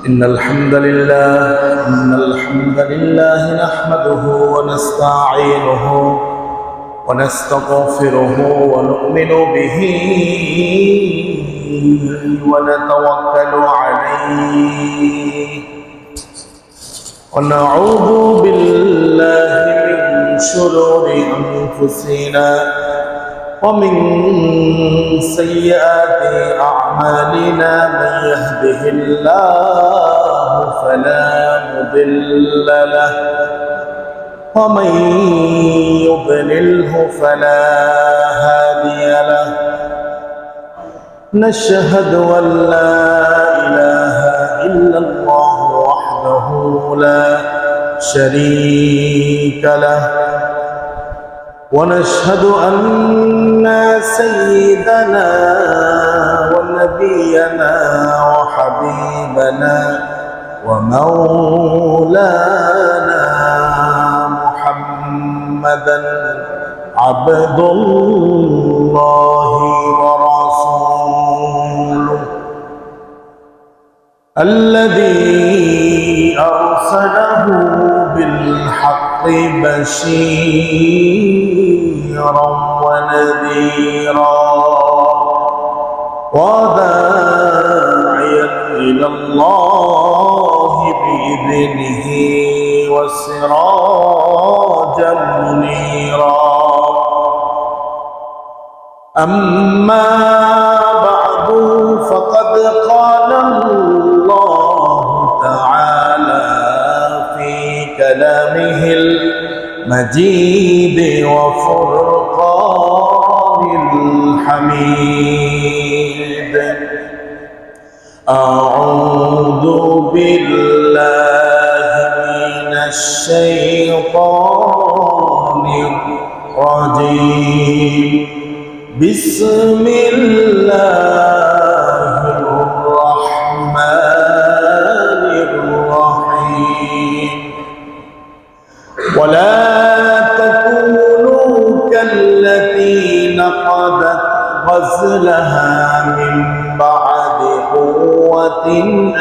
إن الحمد لله نحمده ونستعينه ونستغفره ونؤمن به ونتوكل عليه ونعوذ بالله من شرور أنفسنا ومن سيئات أعمالنا من يهده الله فلا مضل له ومن يضلله فلا هادي له نشهد أن لا إله إلا الله وحده لا شريك له ونشهد أن سيدنا ونبينا وحبيبنا ومولانا محمدا عبد الله ورسوله الذي أرسله بالحق بشيرا ونذيرا وداعيا إلى الله بإذنه وسراجا منيرا أما بعد فقد قال الله تعالى في كلامه المجيد وفرقان الحميد أعوذ بالله من الشيطان الرجيم بسم الله الرحمن الرحيم ولا تكونوا كالتي نقضت غزلها من بعد قوة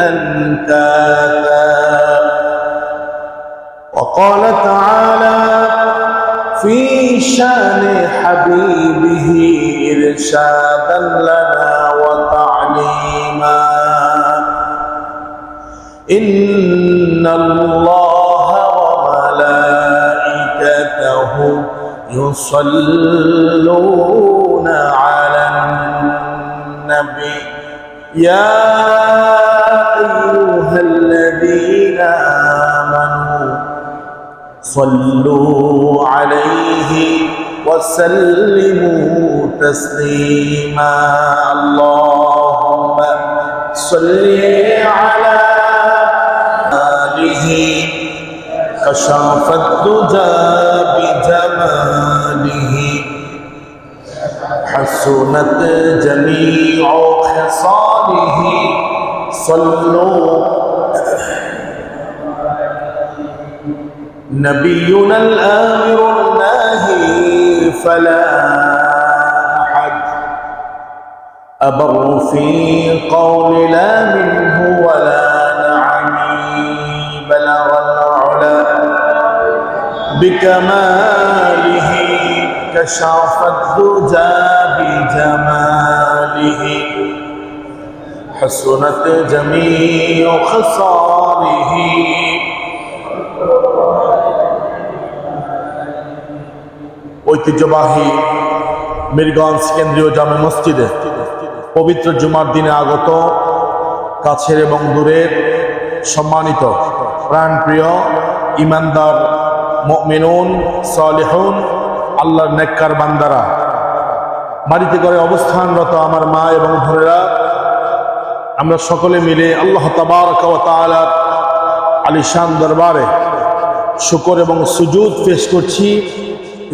أنكاثا وقال تعالى في شان حبيبه إرشادا لنا وتعليما إن الله وملائكته يصلون على النبي يا أيها الذين آمنوا صلوا عليه وسلموا تسليما اللهم صل على آله كشف الدجى بجماله حسنت جميع خصاله صلوا نبينا الآمر الناهي فلا أحد أبر في قول لا منه ولا نعمي بلغ العلا بكماله كشف الدجى بجماله حسنت جميع خصاله ঐতিহ্যবাহী মিরগঞ্জ কেন্দ্রীয় জামে মসজিদে পবিত্র জুমার দিনে আগত কাছের এবং দূরের সম্মানিত প্রাণপ্রিয় ইমানদার মুমিনুন সালিহুন আল্লাহর নেককার বান্দারা, বাড়িতে করে অবস্থানরত আমার মা এবং বোনেরা, আমরা সকলে মিলে আল্লাহ তাবারক ওয়া তাআলার আলিশান দরবারে শুকর এবং সুজুদ পেশ করছি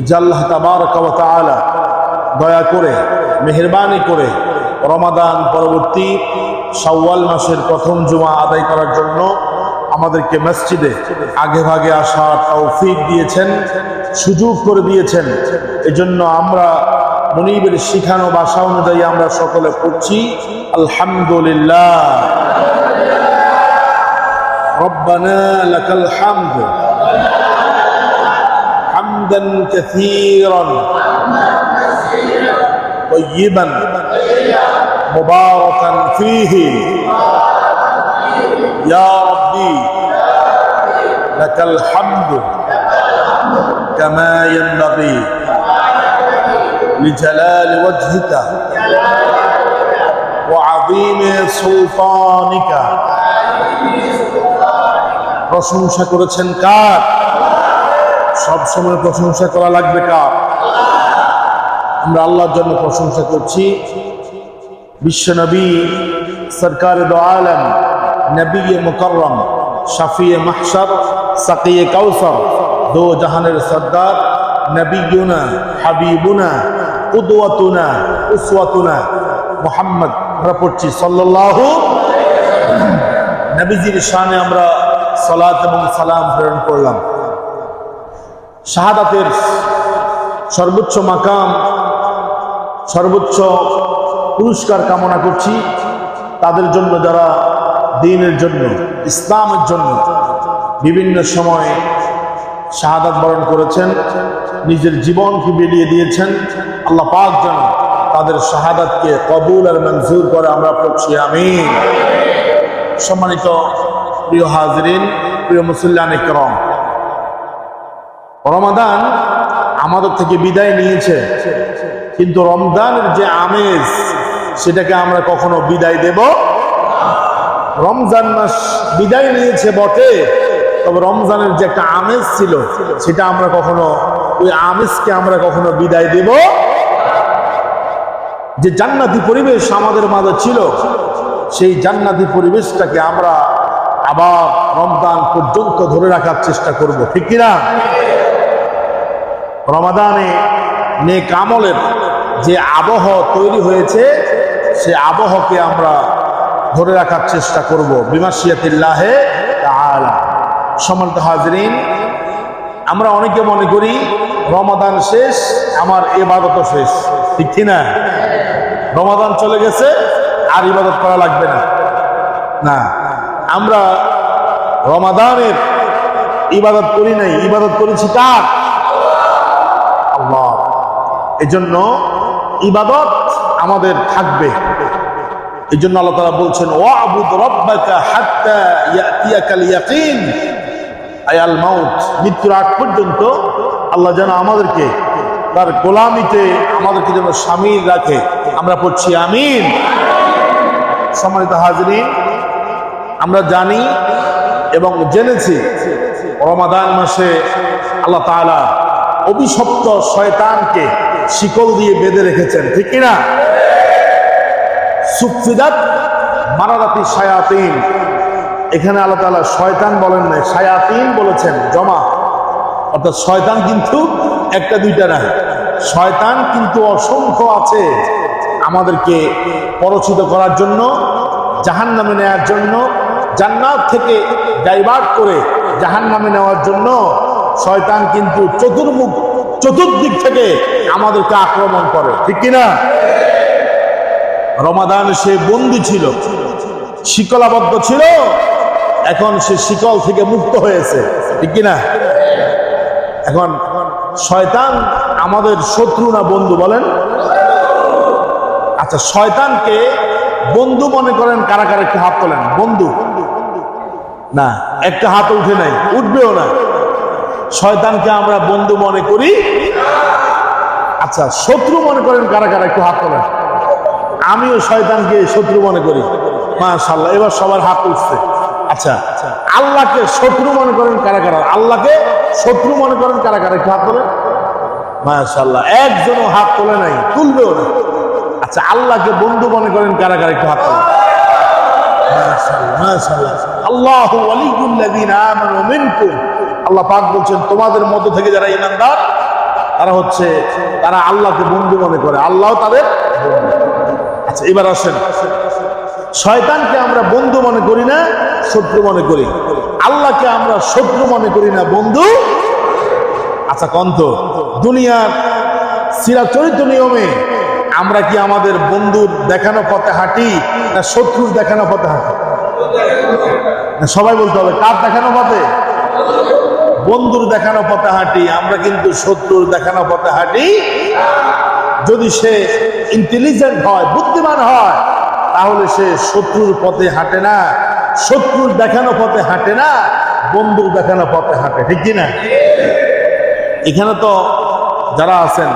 যে আল্লাহ তাবারক ওয়া তাআলা দয়া করে মেহেরবানি করে রমাদান পরবর্তী শাওয়াল মাসের প্রথম জুমা আদায় করার জন্য আমাদেরকে মসজিদে আগে ভাগে আসার তৌফিক দিয়েছেন, সুযোগ করে দিয়েছেন। এজন্য আমরা মুনিবের শিখানো ভাষা অনুযায়ী আমরা সকলে পড়ছি আলহামদুলিল্লাহ। ربنا لك الحمد حمدا كثيرا طيبا مباركا فيه يا ربي لك الحمد كما ينبغي لجلال وجهك وعظيم سلطانك প্রশংসা করেছেন কার? সব সময় প্রশংসা করা লাগবে কার? আমরা আল্লাহর জন্য প্রশংসা করছি। বিশ্বনবী সরকার দো আলম নবী মুকররম শাফিয়ে মাহশর সাকিয়ে কাউসার দো জাহানের সর্দার নবিয়ুনা হাবিবুনা কুদওয়াতুনা উসওয়াতুনা মুহাম্মদ আমরা পড়ছি সাল্লাল্লাহু নবীজির শানে আমরা সালাত এবং সালাম প্রেরণ করলাম। শাহাদাতের সর্বোচ্চ মাকাম, সর্বোচ্চ পুরস্কার কামনা করছি তাদের জন্য যারা দ্বীনের জন্য, ইসলামের জন্য বিভিন্ন সময় শাহাদাত বরণ করেছেন, নিজের জীবনকে বিলিয়ে দিয়েছেন। আল্লাহ পাক যেন তাদের শাহাদাতকে কবুল আর মঞ্জুর করে, আমরা পড়ছি আমিন। সম্মানিত প্রিয় হাজরিন, প্রিয় মুসল্লিয়ান ইকরাম, রমাদান আমাদের থেকে বিদায় নিয়েছে, কিন্তু রমজানের যে আমেজ সেটাকে আমরা কখনো বিদায় দেব? রমজান মাস বিদায় নিয়েছে বটে, তবে রমজানের যে একটা আমেজ ছিল সেটা আমরা কখনো, ওই আমেজকে আমরা কখনো বিদায় দেব? যে জান্নাতি পরিবেশ আমাদের মাঝে ছিল, সেই জান্নাতি পরিবেশটাকে আমরা আবার রমজান পর্যন্ত ধরে রাখার চেষ্টা করব, ঠিক কিনা? রমাদানে নেক আমলের যে আবহ তৈরি হয়েছে, সে আবহকে আমরা ধরে রাখার চেষ্টা করব বিমাশিয়াতিল্লাহে তাআলা। সম্মানিত হাজরিন, আমরা অনেকে মনে করি রমাদান শেষ, আমার ইবাদত শেষ, ঠিক কিনা? রমাদান চলে গেছে, আর ইবাদত করা লাগবে না। না, আমরা রমাদানের ইবাদত করি নাই, ইবাদত করেছি কার? আল্লাহ। এজন্য ইবাদত আমাদের থাকবে। এই জন্য আল্লাহ তাআলা বলছেন, ওয়াবুদ রাব্বাকা হাত্তা ইয়াতিয়াকাল ইয়াকিন, আয়াল মাউত, মৃত্যুর আগ পর্যন্ত আল্লাহ যেন আমাদেরকে তার গোলামিতে আমাদেরকে যেন শামিল রাখে, আমরা পড়ছি আমিন। সম্মানিত হাজরিন, আমরা জানি এবং জেনেছি রমাদান মাসে আল্লাহ তাআলা অভিশপ্ত শয়তানকে শিকল দিয়ে বেঁধে রেখেছেন, ঠিক কিনা? সুফিদাত মারাদাতি শায়াতিন, এখানে আল্লাহ তাআলা শয়তান বলেন নাই, শায়াতিন বলেছেন, জমা। অর্থাৎ শয়তান কিন্তু একটা দুইটা না, শয়তান কিন্তু অসংখ্য আছে আমাদেরকে পরচিত করার জন্য, জাহান্নামে নেওয়ার জন্য, জান্নাত থেকে ডাইভার্ট করে জাহান্নামে নেওয়ার জন্য শয়তান কিন্তু চতুর্দিক থেকে আমাদেরকে আক্রমণ করে, ঠিক কিনা? রমাদান সে বন্দী ছিল, শিকলাবদ্ধ ছিল, এখন সে শিকল থেকে মুক্ত হয়েছে, ঠিক কিনা? এখন শয়তান আমাদের শত্রু না বন্ধু বলেন? আচ্ছা, শয়তানকে বন্ধু মনে করেন কারা কারা? একটু হাত তোলেন। বন্ধু না, একটা হাত উঠে নাই, উঠবেও না। শয়তানকে আমরা বন্ধু মনে করি। আচ্ছা, শত্রু মনে করেন কারা কারা? একটু হাত তোলেন। আমিও শয়তানকে শত্রু মনে করি। মাশাআল্লাহ, এবার সবার হাত উঠছে। আচ্ছা, আল্লাহকে শত্রু মনে করেন কারা কারা? আল্লাহকে শত্রু মনে করেন কারা কারা? একটু হাত তোলেন। মাশাআল্লাহ, একজনও হাত তোলে নাই, তুলবেও না। আচ্ছা, আল্লাহকে বন্ধু মনে করেন কারা কারা? একটু হাত তোলেন। মাশাআল্লাহ, মাশাআল্লাহ। আল্লাহু ওয়ালিয়ুল্লাযীনা আমানু মিনকুম, আল্লাহ পাক বলছেন তোমাদের মধ্য থেকে যারা ঈমানদার তারা আল্লাহকে বন্ধু মনে করে, আল্লাহ তাদের বন্ধু। আচ্ছা, এবার আসেন, শয়তানকে আমরা বন্ধু মনে করি না, শত্রু মনে করি। আল্লাহকে আমরা শত্রু মনে করি না, বন্ধু। আচ্ছা, কন্ত দুনিয়ার চিরাচরিত নিয়মে আমরা কি আমাদের বন্ধুর দেখানো পথে হাঁটি না শত্রুর দেখানো পথে হাঁটি? সবাই বলতে হবে কার দেখানো পথে? বন্ধুর দেখানো পথে হাঁটি আমরা, কিন্তু শত্রুর দেখানো পথে হাঁটি। যদি সে ইন্টেলিজেন্ট হয়, বুদ্ধিমান হয়, তাহলে সে শত্রুর পথে হাঁটে না, শত্রুর দেখানো পথে হাঁটে না, বন্ধুর দেখানো পথে হাঁটে। ঠিক কিনা? এখানে তো যারা আছেন,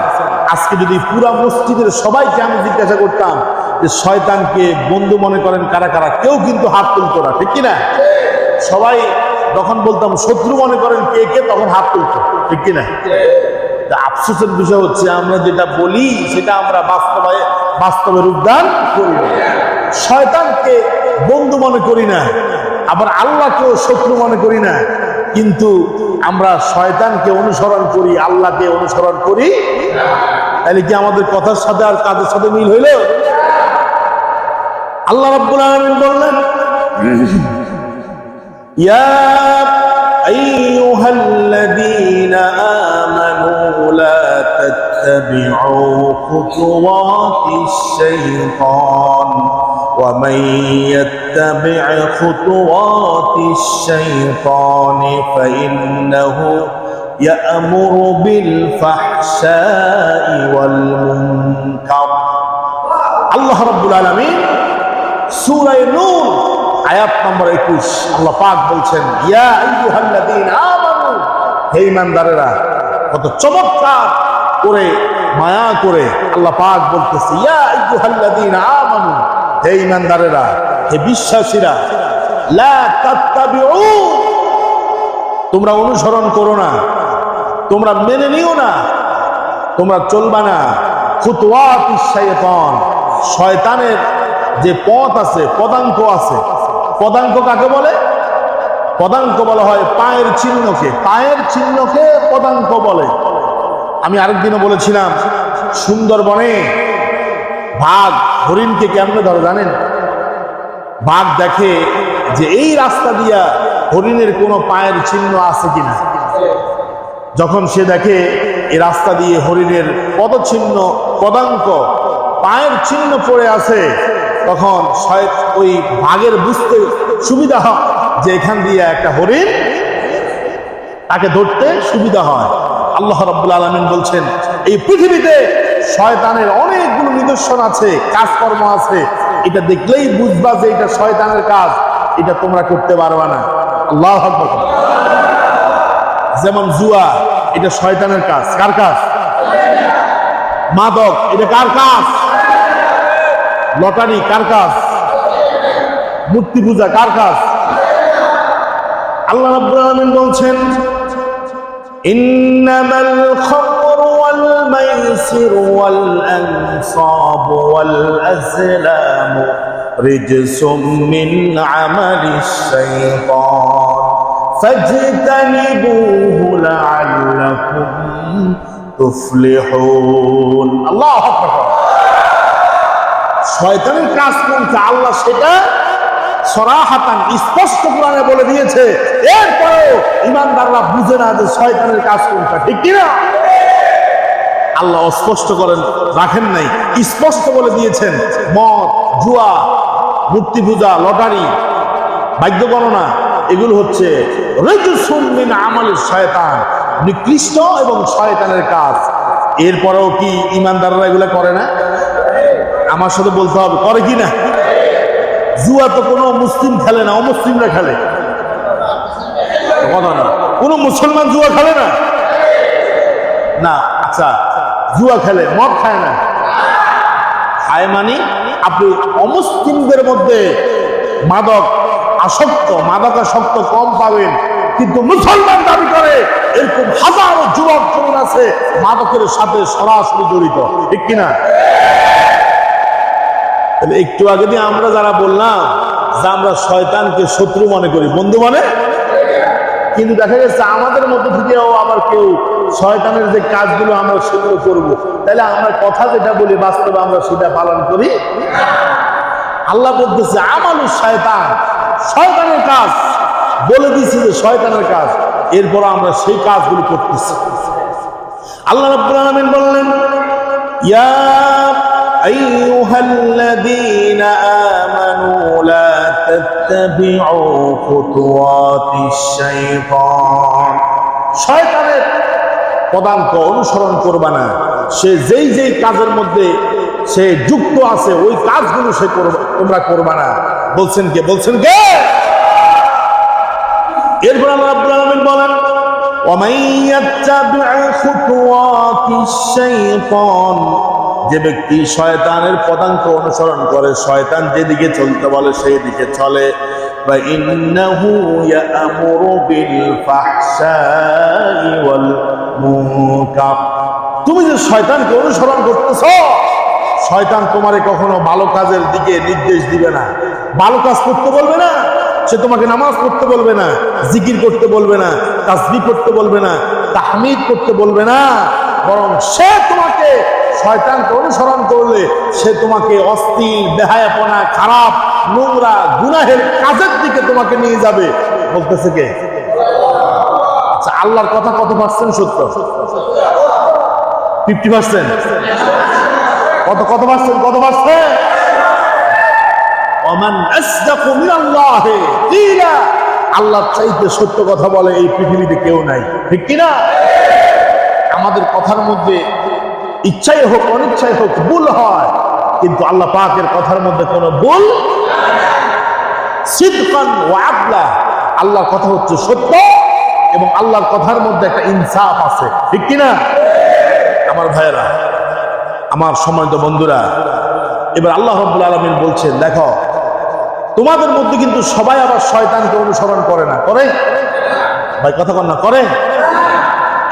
আজকে যদি পুরা মসজিদের সবাইকে আমি জিজ্ঞাসা করতাম যে শয়তানকে বন্ধু মনে করেন কারা কারা, কেউ কিন্তু হাত তুলতো না। ঠিক কিনা? সবাই যখন বলতাম শত্রু মনে করেন কে কে, তখন হাত তুলতো। ঠিক কিনা? আফসোসের বিষয় হচ্ছে আমরা যেটা বলি সেটা আমরা বাস্তবে রূপদান করি না। শয়তানকে বন্ধু মনে করি না, আবার আল্লাহকেও শত্রু মনে করি না, কিন্তু আমরা শয়তানকে অনুসরণ করি, আল্লাহকে অনুসরণ করি। তাহলে কি আমাদের কথার সাথে আর কাজের সাথে মিল হইল? আল্লাহ রাব্বুল আলামিন বললেন, ইয়া আইয়ুহাল্লাযীনা আমানু লা তাত্তাবিউ খুতুওয়াতিশ শাইতান ওয়া মান ইয়াত্তাবি' খুতুওয়াতিশ শাইতানি ফাইন্নাহু ইয়া'মুরু বিল ফাহশাই ওয়াল মুনকার। আল্লাহ রাব্বুল আলামিন সূরা নূর আয়াত নম্বর 21 আল্লাহ পাক বলছেন, ইয়া আইয়ুহাল্লাযীনা আমানু, হে ঈমানদারেরা। কত চমৎকার করে মায়া করে আল্লাহ পাক বলতেছে, ইয়া আইয়ুহাল্লাযীনা আমানু, হে ঈমানদারেরা, হে বিশ্বাসীরা, লা তাত্তাবিউ, তোমরা অনুসরণ করো না, তোমরা মেনে নিও না, তোমরা চলবা না খুতুওয়াতিশ শাইতান, শয়তানের যে পথ আছে, পদাঙ্ক আছে। পদাঙ্ক কাকে বলে? পদাঙ্ক বলা হয় পায়ের চিহ্নকে, পায়ের চিহ্নকে পদাঙ্ক বলে। আমি আরেকদিনও বলেছিলাম, সুন্দরবনে বাঘ হরিণকে কেমনে ধরে জানেন? বাঘ দেখে যে এই রাস্তা দিয়া হরিণের কোনো পায়ের চিহ্ন আছে কিনা। যখন সে দেখে এই রাস্তা দিয়ে হরিণের পদচিহ্ন, পদাঙ্ক, পায়ের চিহ্ন পড়ে আছে, তখন ওই বাঘের বুঝতে সুবিধা হয় যে এখান দিয়ে একটা হরিণ, তাকে ধরতে সুবিধা হয়। আল্লাহ রাব্বুল আলামিন বলছেন, এই পৃথিবীতে শয়তানের অনেকগুলো নিদর্শন আছে, কাজকর্ম আছে, এটা দেখলেই বুঝবা যে এটা শয়তানের কাজ, এটা তোমরা করতে পারবা না। আল্লাহু আকবার। যেমন জুয়া, এটা শয়তানের কাজ। কার কাজ? মাদক, এটা কার কাজ? লটারি কার কাজ? মূর্তি পূজা কার কাজ? আল্লাহ রাব্বুল আলামিন বলছেন, ইন্নামাল খামরু ওয়াল মাইসিরু ওয়াল আনসাবু ওয়াল আজলামু রিজসুম মিন আমালিশ শাইতান ফাজতানিবুহু লাআল্লাকুম তুফলিহুন। আল্লাহু আকবার। শয়তানের কাজ কোনটা আল্লাহ সেটা সরাহাতান স্পষ্ট কোরআনে বলে দিয়েছে, এরপরেও ঈমানদাররা বুঝে না যে শয়তানের কাজ কোনটা। ঠিক কিনা? আল্লাহ স্পষ্ট করেন রাখেন নাই, স্পষ্ট বলে দিয়েছেন, মদ, জুয়া, মূর্তি পূজা, লটারি, ভাগ্য গণনা, এগুলো হচ্ছে রিজসুম মিন আমালিশ শয়তান, নিকৃষ্ট এবং শয়তানের কাজ। এরপরেও কি ঈমানদাররা এগুলো করে না? আমার সাথে বলতে হবে, করে কি না? জুয়া তো কোনো মুসলিম খেলে না, অমুসলিমরা খেলে। কথা না, কোনো মুসলমান জুয়া খেলে না। না, আচ্ছা, জুয়া খেলে, মদ খায় না। খায় মানে আপনি অমুসলিমদের মধ্যে মাদক আসক্ত কম পাবেন, কিন্তু মুসলমান দাবি করে এরকম হাজারো যুবক তরুণ আছে মাদকের সাথে সরাসরি জড়িত। ঠিক কিনা? একটু আগে দিয়ে আমরা যারা বললাম যে আমরা শয়তানকে শত্রু মনে করি, বন্ধু মানে, কিন্তু দেখা গেছে আমাদের মধ্যে থেকেও আবার কেউ শয়তানের যে কাজগুলো আমরা সেগুলো করবো, তাহলে আমরা কথা যেটা বলি বাস্তবে আমরা সেটা পালন করি। আল্লাহ বলতেছে আমালুশ শয়তান, শয়তানের কাজ বলে দিয়েছে যে শয়তানের কাজ, এরপর আমরা সেই কাজগুলো করতেছি। আল্লাহ রাব্বুল আলামিন বললেন, ইয়া أيها الذين آمنوا لا تتبعوا خطوات الشيطان শয়তানের পদাঙ্ক অনুসরণ করবে না। সে যেই যেই কাজের মধ্যে সে যুক্ত আছে ওই কাজগুলো সে তোমরা করবে না। বলছেন কে? বলছেন কে? এরপর আল্লাহ রাব্বুল আলামিন বলেন وَمَن يَتَّبِعْ خُطُوَاتِ الشَّيْطَانِ যে ব্যক্তি শয়তানের পদাঙ্ক অনুসরণ করে, শয়তান যেদিকে চলতে বলে সেই দিকে চলে, فَإِنَّهُ يَأْمُرُ بِالْفَحْشَاءِ وَالْمُنكَرِ তুমি যে শয়তানকে অনুসরণ করতেছ, শয়তান তোমারে কখনো ভালো কাজের দিকে নির্দেশ দিবে না, ভালো কাজ করতে বলবে না। সে তোমাকে নামাজ পড়তে বলবে না, জিকির করতে বলবে না, তাসবিহ করতে বলবে না, তাহমিদ করতে বলবে না। বরং সে তোমাকে, শয়তানকে অনুসরণ করলে সে তোমাকে অশ্লীল, বেহায়াপনা, খারাপ, নোংরা, গুনাহের কাজের দিকে তোমাকে নিয়ে যাবে। বলতেছে কে? আচ্ছা, আল্লাহর কথা কত পার্সেন্ট সত্য? 50%। কত পার্সেন্ট? কত পার্সেন্ট? ওমান আসদাকু মিনাল্লাহি কিলা আল্লাহর চাইতে সত্য কথা বলে এই পৃথিবীতে কেউ নাই, ঠিক কি না? আমাদের কথার মধ্যে ইচ্ছাই হোক অনিচ্ছাই হোক ভুল হয়, কিন্তু আল্লাহ পাকের কথার মধ্যে কোনো ভুল সিদকান ওয়া আদলা। আল্লাহর কথা হচ্ছে সত্য এবং আল্লাহর কথার মধ্যে একটা ইনসাফ আছে, ঠিক কি না? আমার ভাইয়েরা, আমার সম্মানিত বন্ধুরা, এবার আল্লাহ রাব্বুল আলামিন বলছেন, দেখো তোমাদের মধ্যে কিন্তু সবাই আবার শয়তানকে অনুসরণ করে না, করে? ভাই কথা বল না, করে?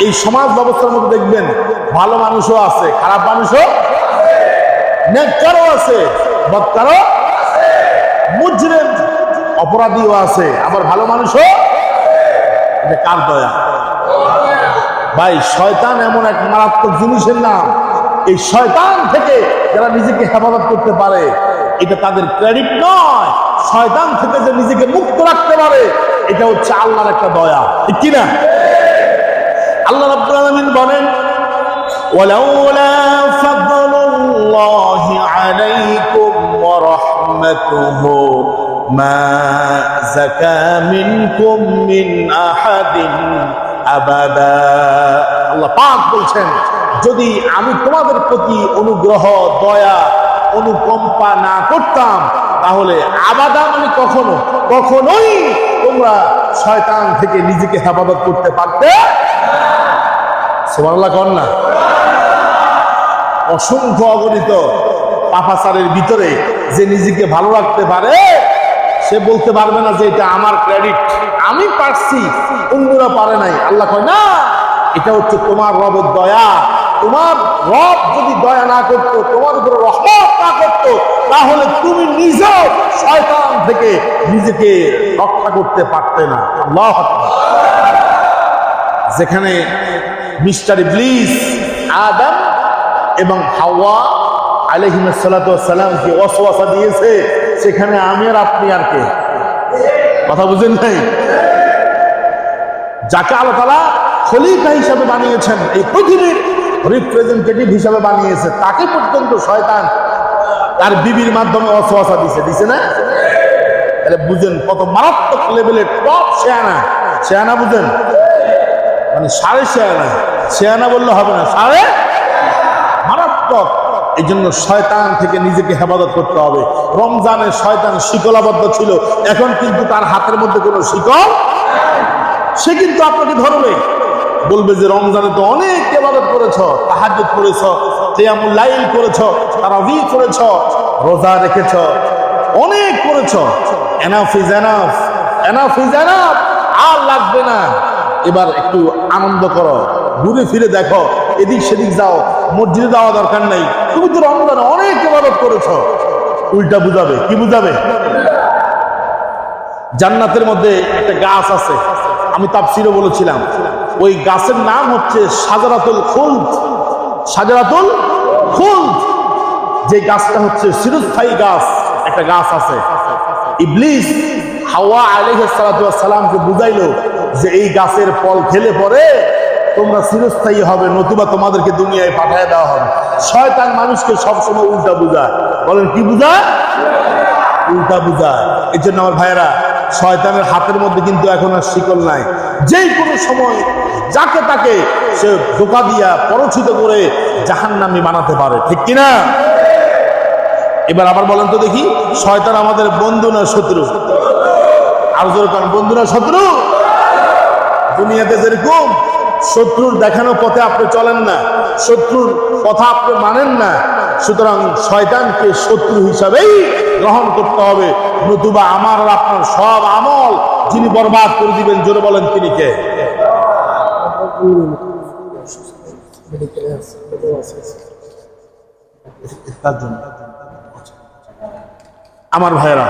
এই সমাজ ব্যবস্থার মধ্যে দেখবেন ভালো মানুষও আছে, খারাপ মানুষও, নেককারও আছে, বদকারও, মুজরিম অপরাধীও আছে, আবার ভালো মানুষও। এটা কার দয়া? ভাই শয়তান এমন এক মারাত্মক জিনিসের নাম, এই শয়তান থেকে যারা নিজেকে হেফাজত করতে পারে এটা তাদের ক্রেডিট নয়, শয়তান থেকে যে নিজেকে মুক্ত রাখতে পারে এটা হচ্ছে আল্লাহর একটা দয়া, ঠিক কি না? আল্লাহ রাব্বুল আলামিন বলেন ওয়ালাউলা ফাদলুল্লাহি আলাইকুম ওয়া রাহমাতুহু মা যাকা মিনকুম মিন আহাদিন আবাদা। আল্লাহ পাক বলছেন, যদি আমি তোমাদের প্রতি অনুগ্রহ, দয়া, অনুকম্পা না করতাম তাহলে আবাদা মানে কখনোই তোমরা শয়তান থেকে নিজেকে হেফাজত করতে পারতে। সুবহানাল্লাহ কর না? অসংখ্য অগণিত পাপাচারের ভিতরে যে নিজেকে ভালো রাখতে পারে সে বলতে পারবে না যে এটা আমার ক্রেডিট, আমি পারছি, অন্যরা পারে নাই। আল্লাহ কয় না, এটা হচ্ছে তোমার রবের দয়া। তোমার রব যদি দয়া না করতো, তোমার উপরে রহমত না করতো, তাহলে তুমি নিজেও শয়তান থেকে নিজেকে রক্ষা করতে পারতে না। আল্লাহু আকবার। যেখানে মিস্টার ইবলিস আদম এবং হাওয়া আলাইহিস সালাতু ওয়াস সালামকে ওয়াসওয়াসা দিয়েছে, সেখানে আমি আর আপনি আর কে? কথা বুঝেন নাই? যাকে আল্লাহ তাআলা খলিফা হিসাবে বানিয়েছেন, এই পৃথিবীর রিপ্রেজেন্টেটিভ হিসাবে বানিয়েছে, তাকে পর্যন্ত শয়তান তার বিবির মাধ্যমে ওয়াসওয়াসা দিছে না? তাহলে বুঝেন কত মারাত্মক লেভেলের টপ শেয়ানা বুঝেন, মানে সাড়ে শেয়ানা বললে হবে না, সাড়ে মারাত্মক। এই জন্য শয়তান থেকে নিজেকে হেফাজত করতে হবে। রমজানে শয়তান শিকলাবদ্ধ ছিল, এখন কিন্তু তার হাতের মধ্যে কোনো শিকল, সে কিন্তু আপনাকে ধরবে, বলবে যে রমজানে তো অনেক ইবাদত করেছো, তাহাজ্জুদ করেছো, কিয়ামুল লাইল করেছো, তারাবিহ করেছো, রোজা রেখেছো, অনেক করেছো, enough is enough, enough is enough, আর লাগবে না, এবার একটু আনন্দ করো, ঘুরে ফিরে দেখো, এদিক সেদিক যাও, মসজিদে যাওয়া দরকার নাই, তুমি তো রমজানে অনেক ইবাদত করেছো। উল্টা বুঝাবে, কি বুঝাবে? জান্নাতের মধ্যে একটা গাছ আছে, আমি তাফসীরে বলেছিলাম, ওই গাছের নাম হচ্ছে শাজারাতুল খুলদ। শাজারাতুল খুলদ, যে গাছটা হচ্ছে চিরস্থায়ী গাছ, একটা গাছ আছে। ইবলিস হাওয়া আলাইহিস সালাতু ওয়াস সালামকে বুঝাইলো যে এই গাছের ফল খেলে পরে তোমরা চিরস্থায়ী হবে, নতুবা তোমাদেরকে দুনিয়ায় পাঠিয়ে দেওয়া হবে। শয়তান মানুষকে সবসময় উল্টা বুঝায়। বলেন কি বুঝায়? উল্টা বুঝায়। এই জন্য আমার ভাইয়েরা, শয়তানের হাতের মধ্যে কিন্তু এখন আর শিকল নাই। যেই কোনো সময় যাকে তাকে সে ধোঁকা দিয়া পরচিত করে জাহান্নামী বানাতে পারে, ঠিক কিনা? এবার আবার বলেন তো দেখি, শয়তান আমাদের বন্ধু না শত্রু? আর জোরে কারণ, বন্ধু না শত্রু? দুনিয়াতে যেরকম শত্রুর দেখানো পথে আপনি চলেন না, শত্রুর কথা আপনি মানেন না, সুতরাং শয়তানকে শত্রু হিসাবেই গ্রহণ করতে হবে, নতুবা আমার আর আপনার সব আমল যিনি বরবাদ করে দিবেন, জোরে বলেন তিনি কে? আমার ভাইয়েরা,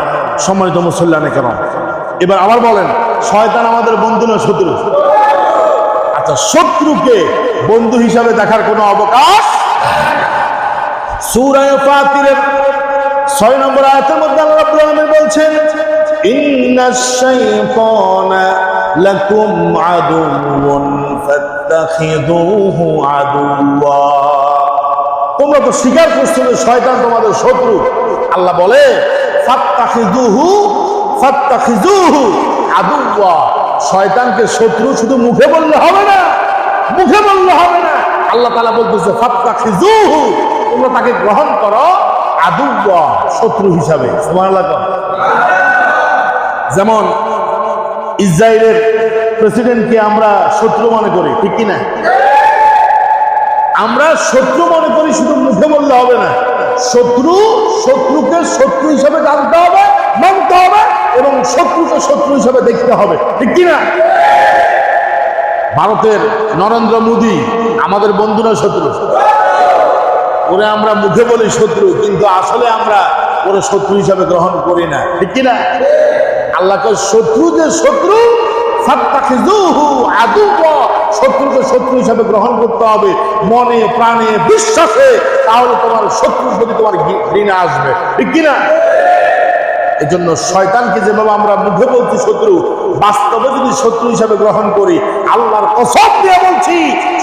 সম্মানিত মুসল্লিয়ানে কেন, এবার আবার বলেন, শয়তান আমাদের বন্ধু না শত্রু? আচ্ছা, শত্রুকে বন্ধু হিসাবে দেখার কোনো অবকাশ? সূরা ফাতিরের 6 নম্বর আয়াতের মধ্যে আল্লাহ রাব্বুল আলামিন বলছেন, ইন্নাশ শাইতানা লাকুম আদুউন ফাত্তাখিযুহু আদুওয়া। তোমরা তো স্বীকার করছো যে শয়তান তোমাদের শত্রু। আল্লাহ বলে ফাত্তাখিযুহু আদুওয়া। শয়তানকে শত্রু শুধু মুখে বললে হবে না, মুখে বললে হবে না। আল্লাহ তাআলা বলতেছে ফাত্তাখিযুহু, তোমরা তাকে গ্রহণ করো আদুওয়া, শত্রু হিসাবে। সুবহানাল্লাহ। যেমন ইসরায়েলের প্রেসিডেন্টকে আমরা শত্রু মনে করি, ঠিক কিনা? আমরা শত্রু মনে করি, শুধু মুখে বললে হবে না। শত্রুকে শত্রু হিসাবে জানতে হবে, মানতে হবে, এবং শত্রুকে শত্রু হিসাবে দেখতে হবে, ঠিক কিনা? ভারতের নরেন্দ্র মোদী আমাদের বন্ধু না শত্রু? ওরে আমরা মুখে বলি শত্রু, কিন্তু আসলে আমরা ওরে শত্রু হিসাবে গ্রহণ করি না, ঠিক কিনা? আল্লাহকে শত্রু যে শত্রু, ফাত্তাখিযুহু আদুওয়া, শত্রুকে শত্রু হিসাবে গ্রহণ করতে হবে মনে প্রাণে বিশ্বাসে, তাহলে তোমার শত্রুর প্রতি তোমার ঘৃণা আসবে, ঠিক কিনা? এজন্য শয়তানকে যেভাবে আমরা মুখে বলছি শত্রু, বাস্তবে যদি শত্রু হিসাবে গ্রহণ করি, আল্লাহর কসম দিয়ে বলছি,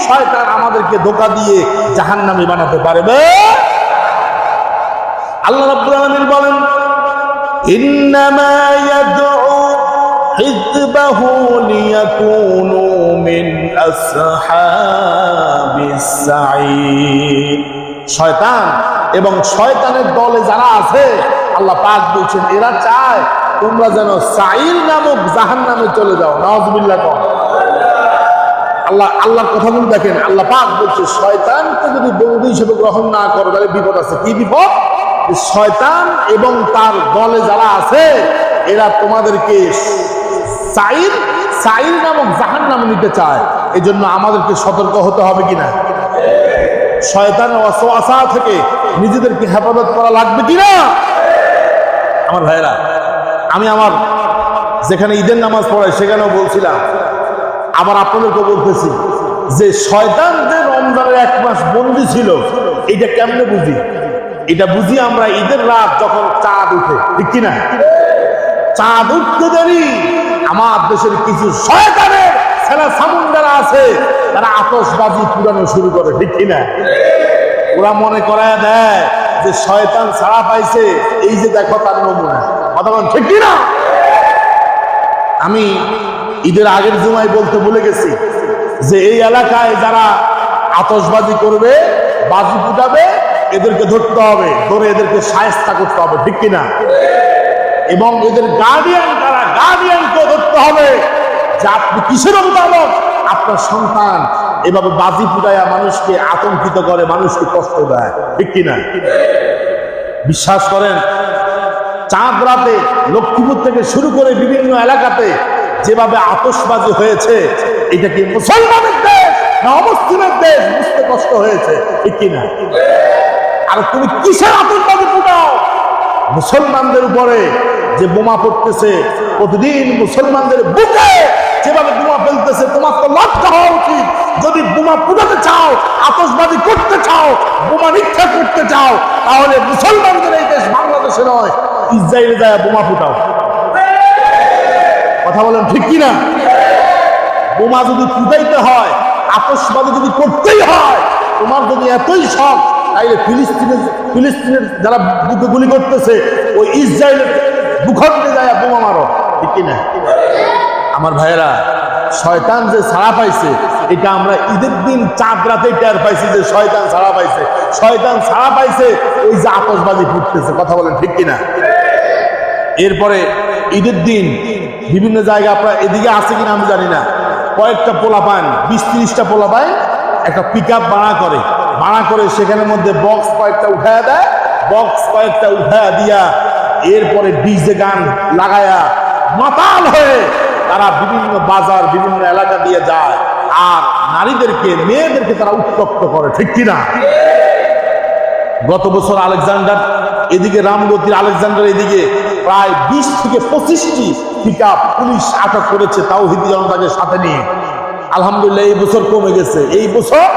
শয়তান আমাদেরকে ধোঁকা দিয়ে জাহান্নামী বানাতে পারবে। আল্লাহ রাব্বুল আলামিন বলেন, ইন্নামা ইয়াদউ হিজবাহু লিয়াকুনু মিন আসহাবিস সাঈর। শয়তান এবং শয়তানের দলে যারা আছে, আল্লাহ পাক বলছেন এরা চায় তোমরা যেন সাঈর নামক জাহান্নামে চলে যাও। নাউযুবিল্লাহ। আল্লাহর কথাগুলো দেখেন, আল্লাহ পাক বলছে শয়তানকে যদি বন্ধু হিসেবে গ্রহণ না করো তাহলে বিপদ আছে। কি বিপদ? শয়তান এবং তার দলে যারা আছে এরা তোমাদেরকে সাঈর নামক জাহান্নামে নিতে চায়। এই জন্য আমাদেরকে সতর্ক হতে হবে কিনা? শয়তানের ওয়াসওয়াসা থেকে নিজেদেরকে হেফাজত করা লাগবে কিনা? আমার ভাইরা, আমি আমার যেখানে ঈদের নামাজ পড়াই সেখানেও বলছিলাম, আবার আপনাদেরকে বলতেছি যে শয়তান যে রমজানের 1 মাস বন্দী ছিল, এটা কেমনে বুঝি? এটা বুঝি আমরা ঈদের রাত যখন চাঁদ উঠে, ঠিক কিনা? চাঁদ উঠতে দেরি আমার দেশের কিছু শয়তানের ছেলে সামুন্ডারা আছে, তারা আতশবাজি পুরানো শুরু করে, ঠিক কিনা? ওরা মনে করায় দেয় যে শয়তান ছাড়া পাইছে, এই যে দেখো তার নমুনা। কথা বলেন, ঠিক কিনা? আমি ঈদের আগের জুমায় বলতে ভুলে গেছি যে এই এলাকায় যারা আতশবাজি করবে, বাজি ফুটাবে, এদেরকে ধরতে হবে, ধরে এদেরকে শায়েস্তা করতে হবে, ঠিক কিনা? এবং এদের গার্ডিয়ান তারা, গার্ডিয়ানকে ধরতে হবে যে আপনি কিসের অভিভাবক আপনার সন্তান এভাবে বাজি ফুটাইয়া মানুষকে আতঙ্কিত করে, মানুষকে কষ্ট দেয়, ঠিক কিনা? বিশ্বাস করেন, চাঁদ রাতে লক্ষ্মীপুর থেকে শুরু করে বিভিন্ন এলাকাতে যেভাবে আতশবাজি হয়েছে, এটা কি মুসলমানের দেশ না অমুসলিমের দেশ? বুঝতে কষ্ট হয়েছে, ঠিক কিনা? আর তুমি কিসের আতশবাজি ফুটাও? মুসলমানদের উপরে যে বোমা পড়তেছে প্রতিদিন, মুসলমানদের বুকে যেভাবে বোমা ফেলতেছে, তোমার তো লজ্জা হওয়া উচিত। যদি বোমা ফুটাতে চাও, আতশবাজি করতে চাও, বোমা নিক্ষেপ করতে চাও, তাহলে মুসলমানদের এই দেশ বাংলাদেশে নয়, ইসরায়েলে যায় বোমা ফুটাও। কথা বলেন, ঠিক কিনা? বোমা যদি ফুটাইতে হয়, আতশবাজি যদি করতেই হয়, তোমার যদি এতই শখ, তাইলে ফিলিস্তিনের যারা বুকে গুলি করতেছে, ওই ইসরায়েলের ভূখণ্ডে যায় বোমা মারো, ঠিক কিনা? আমার ভাইয়েরা, শয়তান যে ছাড়া পাইছে এটা আমরা ঈদের দিন চাঁদ রাতে টের পাইছি যে শয়তান ছাড়া পাইছে। শয়তান ছাড়া পাইছে ওই যে আতশবাজি ফুটতেছে, কথা বলেন ঠিক কিনা? এরপরে ঈদের দিন বিভিন্ন জায়গায় আপনার এদিকে আছে কিনা আমি জানি না, কয়েকটা পোলাপান 20-30টা পোলাপান একটা পিক আপ ভাড়া করে সেখানের মধ্যে বক্স কয়েকটা উঠায়া দেয়, বক্স কয়েকটা উঠায়া দিয়া এরপরে ডিজে গান লাগায়া মাতাল হয়ে তারা বিভিন্ন বাজার বিভিন্ন এলাকা দিয়ে যায় আর নারীদেরকে মেয়েদেরকে তারা উত্তপ্ত করে, ঠিক কিনা? গত বছর আলেকজান্ডার এদিকে রামগতির আলেকজান্ডার এদিকে প্রায় 20 থেকে 25টি পিকআপ পুলিশ আটক করেছে তাওহীদি জনতাকে সাথে নিয়ে। আলহামদুলিল্লাহ এই বছর কমে গেছে, এই বছর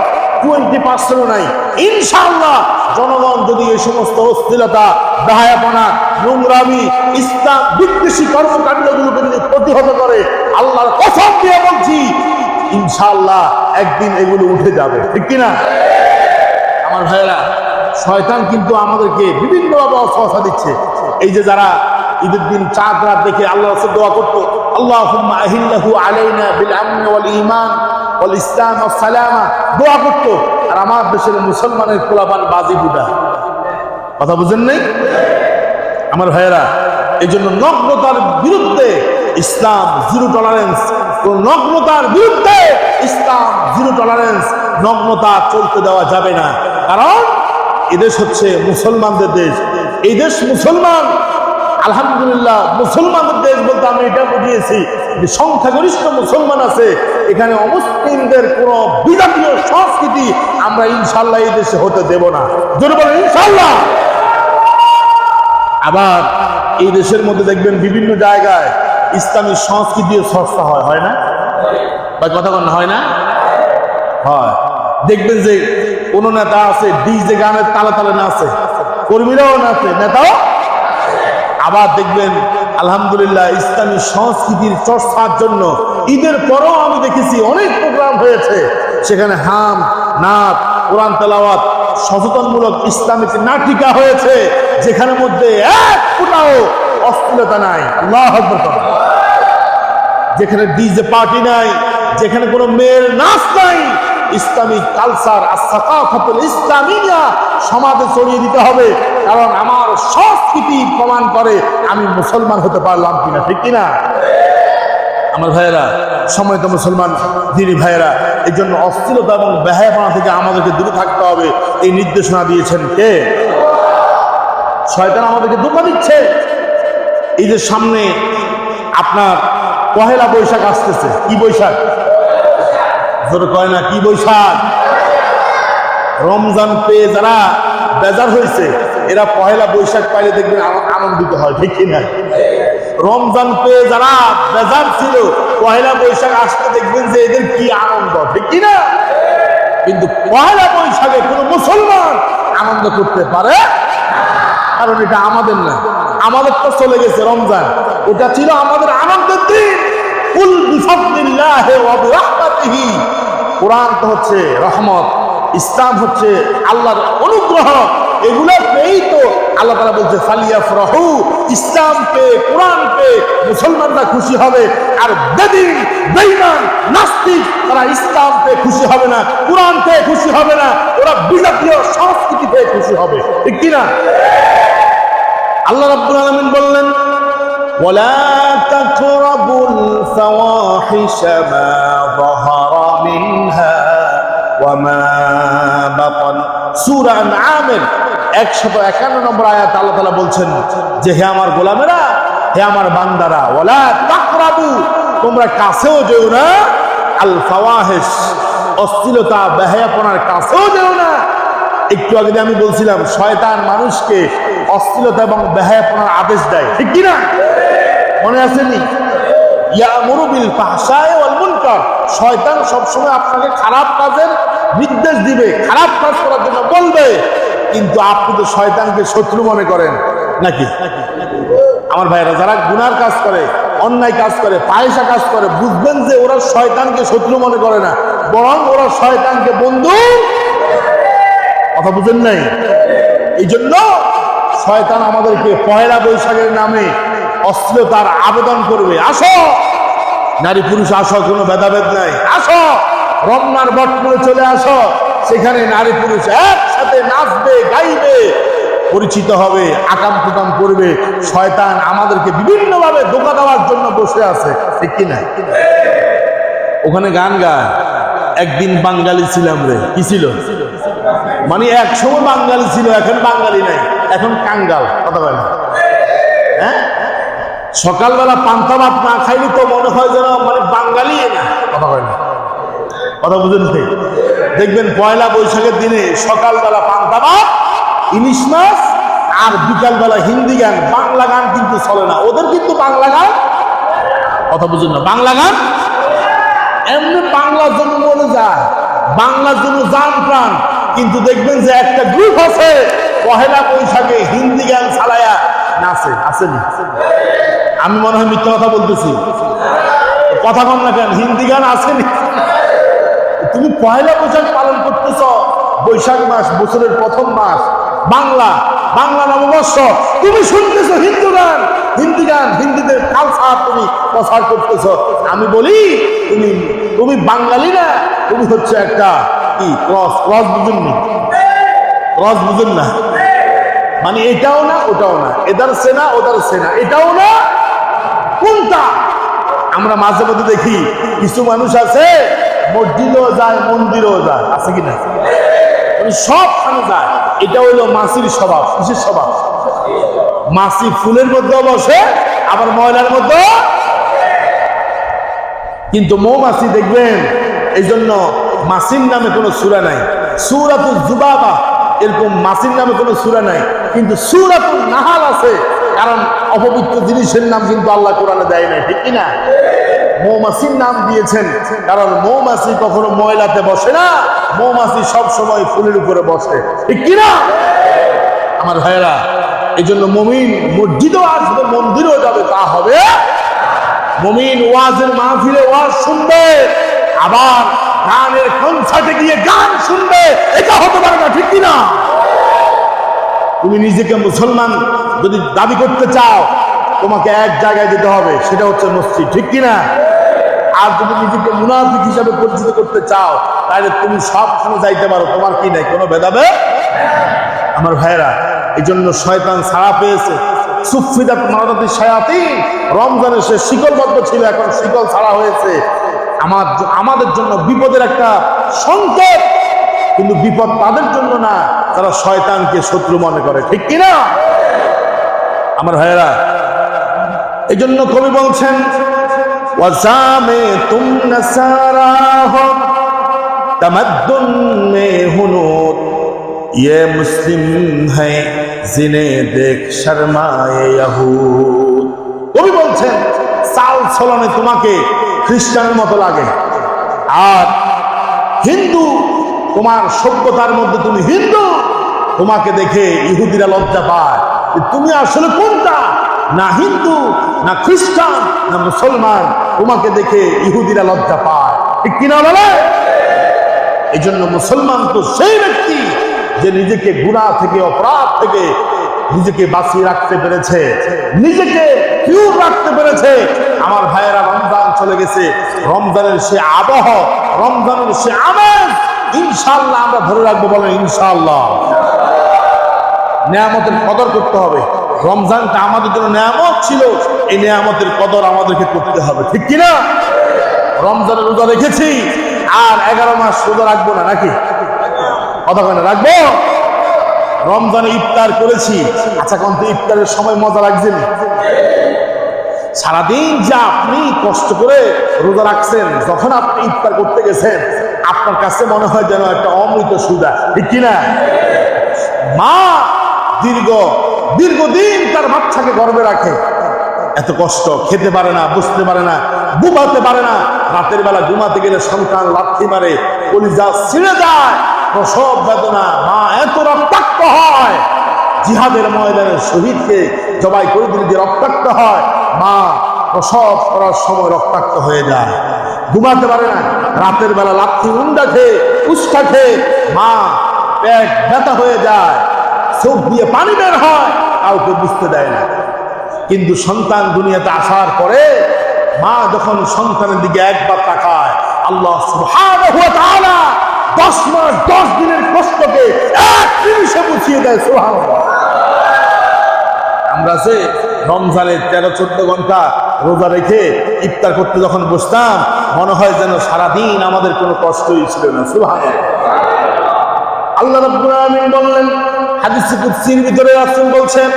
20% নাই। ইনশাআল্লাহ জনগণ যদি এই সমস্ত অশ্লীলতা, দাহায়াপনা, নোংরামি, ইসলাম বিদ্বেষী কর্মকাণ্ডগুলোকে যদি প্রতিহত করে, আল্লাহর কসম দিয়ে বলছি ইনশাআল্লাহ একদিন এগুলো উঠে যাবে, ঠিক কিনা? আমার ভাইয়েরা, শয়তান কিন্তু আমাদেরকে বিভিন্নভাবে অসহসা দিচ্ছে। এই যে যারা ঈদের দিন চাঁদ রাত দেখে আল্লাহর কাছে দোয়া করতো, আল্লাহুম্মা আহিল্লাহু আলাইনা বিল আমনি ওয়াল ঈমান ওয়াল ইসলাম ওয়াস সালামা, দোয়া করতো। আর আমার দেশের মুসলমানের পোলাপান বাজি বুদা, কথা বুঝেন নাই? আমার ভাইয়েরা, এই জন্য নগ্নতার বিরুদ্ধে ইসলাম জিরো টলারেন্স। কোন নগ্নতার বিরুদ্ধে ইসলাম জিরো টলারেন্স। নগ্নতা চলতে দেওয়া যাবে না, কারণ এদেশ হচ্ছে মুসলমানদের দেশ। এই দেশ মুসলমান, আলহামদুলিল্লাহ মুসলমানদের দেশ বলতে আমি এটা বুঝিয়েছি যে সংখ্যাগরিষ্ঠ মুসলমান আছে এখানে। অমুসলিমদের কোন বিজাতীয় সংস্কৃতি আমরা ইনশাল্লাহ এই দেশে হতে দেব না, জোরে বলেন ইনশাল্লাহ। আবার এই দেশের মধ্যে দেখবেন বিভিন্ন জায়গায় ইসলামী সংস্কৃতির চর্চা হয় না ভাই? কথা বলেন হয় না? হয়। দেখবেন যে কোন নেতা আছে ডিজে গানের তালে তালে নাচে, কর্মীরাও নাচে, নেতাও। আবার দেখবেন আলহামদুলিল্লাহ ইসলামী সংস্কৃতির চর্চার জন্য ঈদের পরেও আমি দেখেছি অনেক প্রোগ্রাম হয়েছে, সেখানে হাম, নাচ, কোরআন তেলাওয়াত, সচেতনমূলক ইসলামিক নাটিকা হয়েছে, যেখানের মধ্যে এক ফোঁটাও অশ্লীলতা নাই। আল্লাহু আকবার। যেখানে ডিজে পার্টি নাই, যেখানে কোনো মেয়ের নাচ নাই, ইসলামিক কালচার আর সাকাফাতুল ইসলামিয়া সমাজে ছড়িয়ে দিতে হবে, কারণ আমার সংস্কৃতি প্রমাণ করে আমি মুসলমান হতে পারলাম কিনা, ঠিক কিনা? আমার ভাইয়েরা, সম্মানিত মুসলমান দিনী ভাইয়েরা, এই জন্য অশ্লীলতা এবং বেহায়াপনা থেকে আমাদেরকে দূরে থাকতে হবে। এই নির্দেশনা দিয়েছেন কে? শয়তান আমাদেরকে ধোঁকা দিচ্ছে। এই যে সামনে আপনার পহেলা বৈশাখ আসতেছে, কি বৈশাখ? জোরে কয় না, কি বৈশাখ? রমজান পেয়ে যারা বেজার হয়েছে এরা পহেলা বৈশাখ পাইলে দেখবেন আনন্দিত হয়, ঠিক কিনা? রমজান পেয়ে যারা বেজার ছিল পহেলা বৈশাখ আসতে দেখবেন যে এদের কি আনন্দ, ঠিক কিনা? কিন্তু পহেলা বৈশাখে কোনো মুসলমান আনন্দ করতে পারে, কারণ এটা আমাদের না। আমাদের তো চলে গেছে রমজান, ওটা ছিল আমাদের আনন্দের দিন। কুল বিফাদলিল্লাহি ওয়া বিরাহমাতিহি। কোরআন তো হচ্ছে রহমত, ইসলাম হচ্ছে আল্লাহর অনুগ্রহ। এগুলো পেয়েই তো আল্লাহ তাআলা বলছে ফালিয়াফরাহু। ইসলাম পেয়ে, কোরআন পেয়ে মুসলমানরা খুশি হবে। আর বেদিন, বেঈমান, নাস্তিক তারা ইসলাম পেয়ে খুশি হবে না, কোরআন পেয়ে খুশি হবে না, ওরা বিজাতীয় সংস্কৃতি পেয়ে খুশি হবে, ঠিক কিনা? আল্লাহ রাব্বুল আলামিন বললেন ওয়ালা তাকরাবুল ফাওয়াহিশা মা যাহারা মিনহা ওয়া মা বাতান। সূরা আনআমের 151 নম্বর আয়াত আল্লাহ তাআলা বলছেন যে হে আমার গোলামেরা, হে আমার বান্দারা, ওয়ালা তাকরাবু, তোমরা কাছেও যেও না, আল ফাওয়াহিশ, অশ্লীলতা বেহায়াপনার কাছেও যেও না। একটু আগে আমি বলছিলাম শয়তান মানুষকে অশ্লীলতা এবং বেহায়াপনার আদেশ দেয়, ঠিক কিনা? মনে আসেনি? ইয়ামুরু বিল ফাহশাই ওয়াল মুনকার। শয়তান সবসময় আপনাকে খারাপ কাজের নির্দেশ দিবে, খারাপ কাজ করার জন্য বলবে, কিন্তু আপনি তো শয়তানকে শত্রু মনে করেন নাকি? আমার ভাইরা, যারা গুনার কাজ করে, অন্যায় কাজ করে, ফাহিশা কাজ করে, বুঝবেন যে ওরা শয়তানকে শত্রু মনে করে না, বরং ওরা শয়তানকে বন্ধু। কথা বুঝেন নাই? এই জন্য শয়তান আমাদেরকে পয়লা বৈশাখের নামে অশ্লীলতার আবেদন করবে। আসো নারী পুরুষ আসো, কোনো ভেদাভেদ নাই, আসো রমনার বটমূলে চলে আসো, সেখানে নারী পুরুষ একসাথে নাচবে গাইবে, পরিচিত হবে, আকাম কুকাম করবে। শয়তান আমাদেরকে বিভিন্ন ভাবে ধোঁকা দেওয়ার জন্য বসে আছে, ঠিক কিনা? ওখানে গান গায়, একদিন বাঙালি ছিলাম রে, কি ছিল? মানে এক সময় বাঙালি ছিল, এখন বাঙালি নাই, এখন কাঙ্গাল। কথা বলে না? হ্যাঁ, সকালবেলা পান্তা ভাত না খাইলে তো মনে হয় যেন মানে বাঙালি না। কথা বলে না? কথা বুঝেন? দেখবেন পয়লা বৈশাখের দিনে সকালবেলা পান্তা ভাত, ইলিশ মাছ, আর বিকালবেলা হিন্দি গান। বাংলা গান কিন্তু চলে না ওদের, কিন্তু বাংলা গান, কথা বুঝেন না, বাংলা গান এমনি বাংলার জন্য মরে যায়, বাংলার জন্য জান প্রাণ। কিন্তু দেখবেন যে একটা গ্রুপ আছে পহেলা বৈশাখে হিন্দি গান চালায়া নাচে, আসেনি? আমি মনে হয় মিথ্যা কথা বলতেছি? কথা কম না কেন? হিন্দি গান আসেনি? তুমি পয়লা বৈশাখ পালন করতেছ, বৈশাখ মাস বছরের প্রথম মাস, বাংলা নববর্ষ, তুমি শুনতেছো হিন্দু গান, হিন্দি গান, হিন্দিতে কালচার তুমি প্রচার করতেছ। আমি বলি তুমি বাঙালি না, তুমি হচ্ছে একটা কি ক্রস বুঝুন না, ক্রস বুঝুন না, মানে এটাও না ওটাও না, এদার সেনা ওদার সেনা, এটাও না কোনটা? আমরা মাঝে মধ্যে দেখি কিছু মানুষ আছে মসজিদেও যায় মন্দিরেও যায়, আছে কিনা? সবখানে যায়। এটা হইলো মাসির স্বভাব। কিসের স্বভাব? মাসি ফুলের মধ্যে বসে, আবার ময়লার মধ্যে। কিন্তু মৌমাছি দেখবেন, এই জন্য মাসির নামে কোনো সূরা নাই। সূরাতুল যুবাবা এরকম মাসির নামে কোনো সূরা নাই, কিন্তু সূরাতুল নাহাল আছে। কারণ অপবিত্র জিনিসের নাম কিন্তু আল্লাহ কোরআনে দেয় নাই, ঠিক কিনা? মৌমাছির নাম দিয়েছেন কারণ মৌমাছি কখনো ময়লাতে বসে না, মৌমাছি সব সময় ফুলের উপরে বসে, ঠিক কিনা আমার ভাইয়েরা? এই জন্য মুমিন মসজিদেও আসবে, মন্দিরেও যাবে, তা হবে। মুমিন ওয়াজের মাহফিলে ওয়াজ শুনবে, আবার গানের কনসার্টে গিয়ে গান শুনবে, এটা হতে পারে না, ঠিক কিনা? তুমি নিজেকে মুসলমান যদি দাবি করতে চাও, তোমাকে এক জায়গায় যেতে হবে, সেটা হচ্ছে মসজিদ, ঠিক কিনা? আর যদি নিজেকে মুনাফিক হিসাবে পরিচিত করতে চাও, তাহলে তুমি সবখানে যাইতে পারো, তোমার কি নাই, কোনো ভেদাভেদ। আমার ভাইয়েরা, এই জন্য শয়তান ছাড়া পেয়েছে। সুফিদাত মারাদাতি শায়াতিন, রমজানে সে শিকলবদ্ধ ছিল, এখন শিকল ছাড়া হয়েছে। আমাদের জন্য বিপদের একটা সংকেত, কিন্তু বিপদ তাদের জন্য না যারা শয়তানকে শত্রু মনে করে, ঠিক কিনা আমার ভাইয়েরা? এই জন্য কবি বলছেন, ওয়াজামে তুম নসারা হো তমদ্দুন মে হুনুত, ये मुस्लिम है जिन्हें देख शर्माए यहूद। কবি বলছেন, চাল চলনে তোমাকে খ্রিস্টানের মতো লাগে, আর হিন্দু, তোমার সভ্যতার মধ্যে তুমি হিন্দু, তোমাকে দেখে ইহুদিরা লজ্জা পায়। তুমি আসলে কোনটা? না হিন্দু, না খ্রিস্টান, না মুসলমান, তোমাকে দেখে ইহুদিরা লজ্জা পায়, ঠিক কিনা বলে? এই জন্য মুসলমান তো সেই ব্যক্তি যে নিজেকে গুনাহ থেকে, অপরাধ থেকে নিজেকে বাঁচিয়ে রাখতে পেরেছে, নিজেকে পিওর রাখতে পেরেছে। আমার ভাইয়েরা, রমজান চলে গেছে, রমজানের সে আবহ, রমজানের সে আমেজ ইনশাআল্লাহ আমরা ধরে রাখবো, বলেন ইনশাআল্লাহ। নেয়ামতের কদর করতে হবে। রমজানটা আমাদের জন্য নেয়ামত ছিল, এই নেয়ামতের কদর আমাদেরকে করতে হবে, ঠিক কিনা? রমজানের রোজা রেখেছি, আর 11 মাস রোজা রাখবো না, নাকি? কথা কেন রাখবো? রমজানে ইফতার করেছি, আচ্ছা কিন্তু ইফতারের সময় মজা লাগছে না? সারাদিন যা আপনি কষ্ট করে রোজা রাখছেন, যখন আপনি ইফতার করতে গেছেন, আপনার কাছে মনে হয় যেন একটা অমৃত সুধা, ঠিক কিনা? মা দীর্ঘদিন তার বাচ্চাকে গর্ভে রাখে, এত কষ্ট, খেতে পারে না, বুঝতে পারে না, ঘুমাতে পারে না, রাতের বেলা ঘুমাতে গেলে সন্তান লাথি মারে, কলিজা ছিঁড়ে যায়, প্রসব বেদনা, মা এত রক্তাক্ত হয়, জিহাদের ময়দানে শহীদকে জবাই করে দিলে যে রক্তাক্ত হয়, মা প্রসব করার সময় রক্তাক্ত হয়ে যায়, ঘুমাতে পারে না, রাতের বেলা লাথি উন্ডা খেয়ে, উস্কা খেয়ে মা পেট ব্যথা হয়ে যায়, চোখ দিয়ে পানি বের হয়, কাউকে বুঝতে দেয় না। কিন্তু সন্তান দুনিয়াতে আসার পরে মা যখন সন্তানের দিকে একবার তাকায়, আল্লাহ সুবহানাহু ওয়া তাআলা 10 মাস 10 দিনের কষ্টকে এক নিমিষে মুছিয়ে দেয়। সুবহানাল্লাহ। আমরা যে রমজানের 13-14 ঘন্টা রোজা রেখে ইফতার করতে যখন বসতাম, মনে হয় যেন সারাদিন আমাদের কোনো কষ্টই ছিল না। সুবহানাল্লাহ। আল্লাহ রাব্বুল আলামিন বললেন, হাদিসে কুদসির ভিতরে রাসূল বলছেন,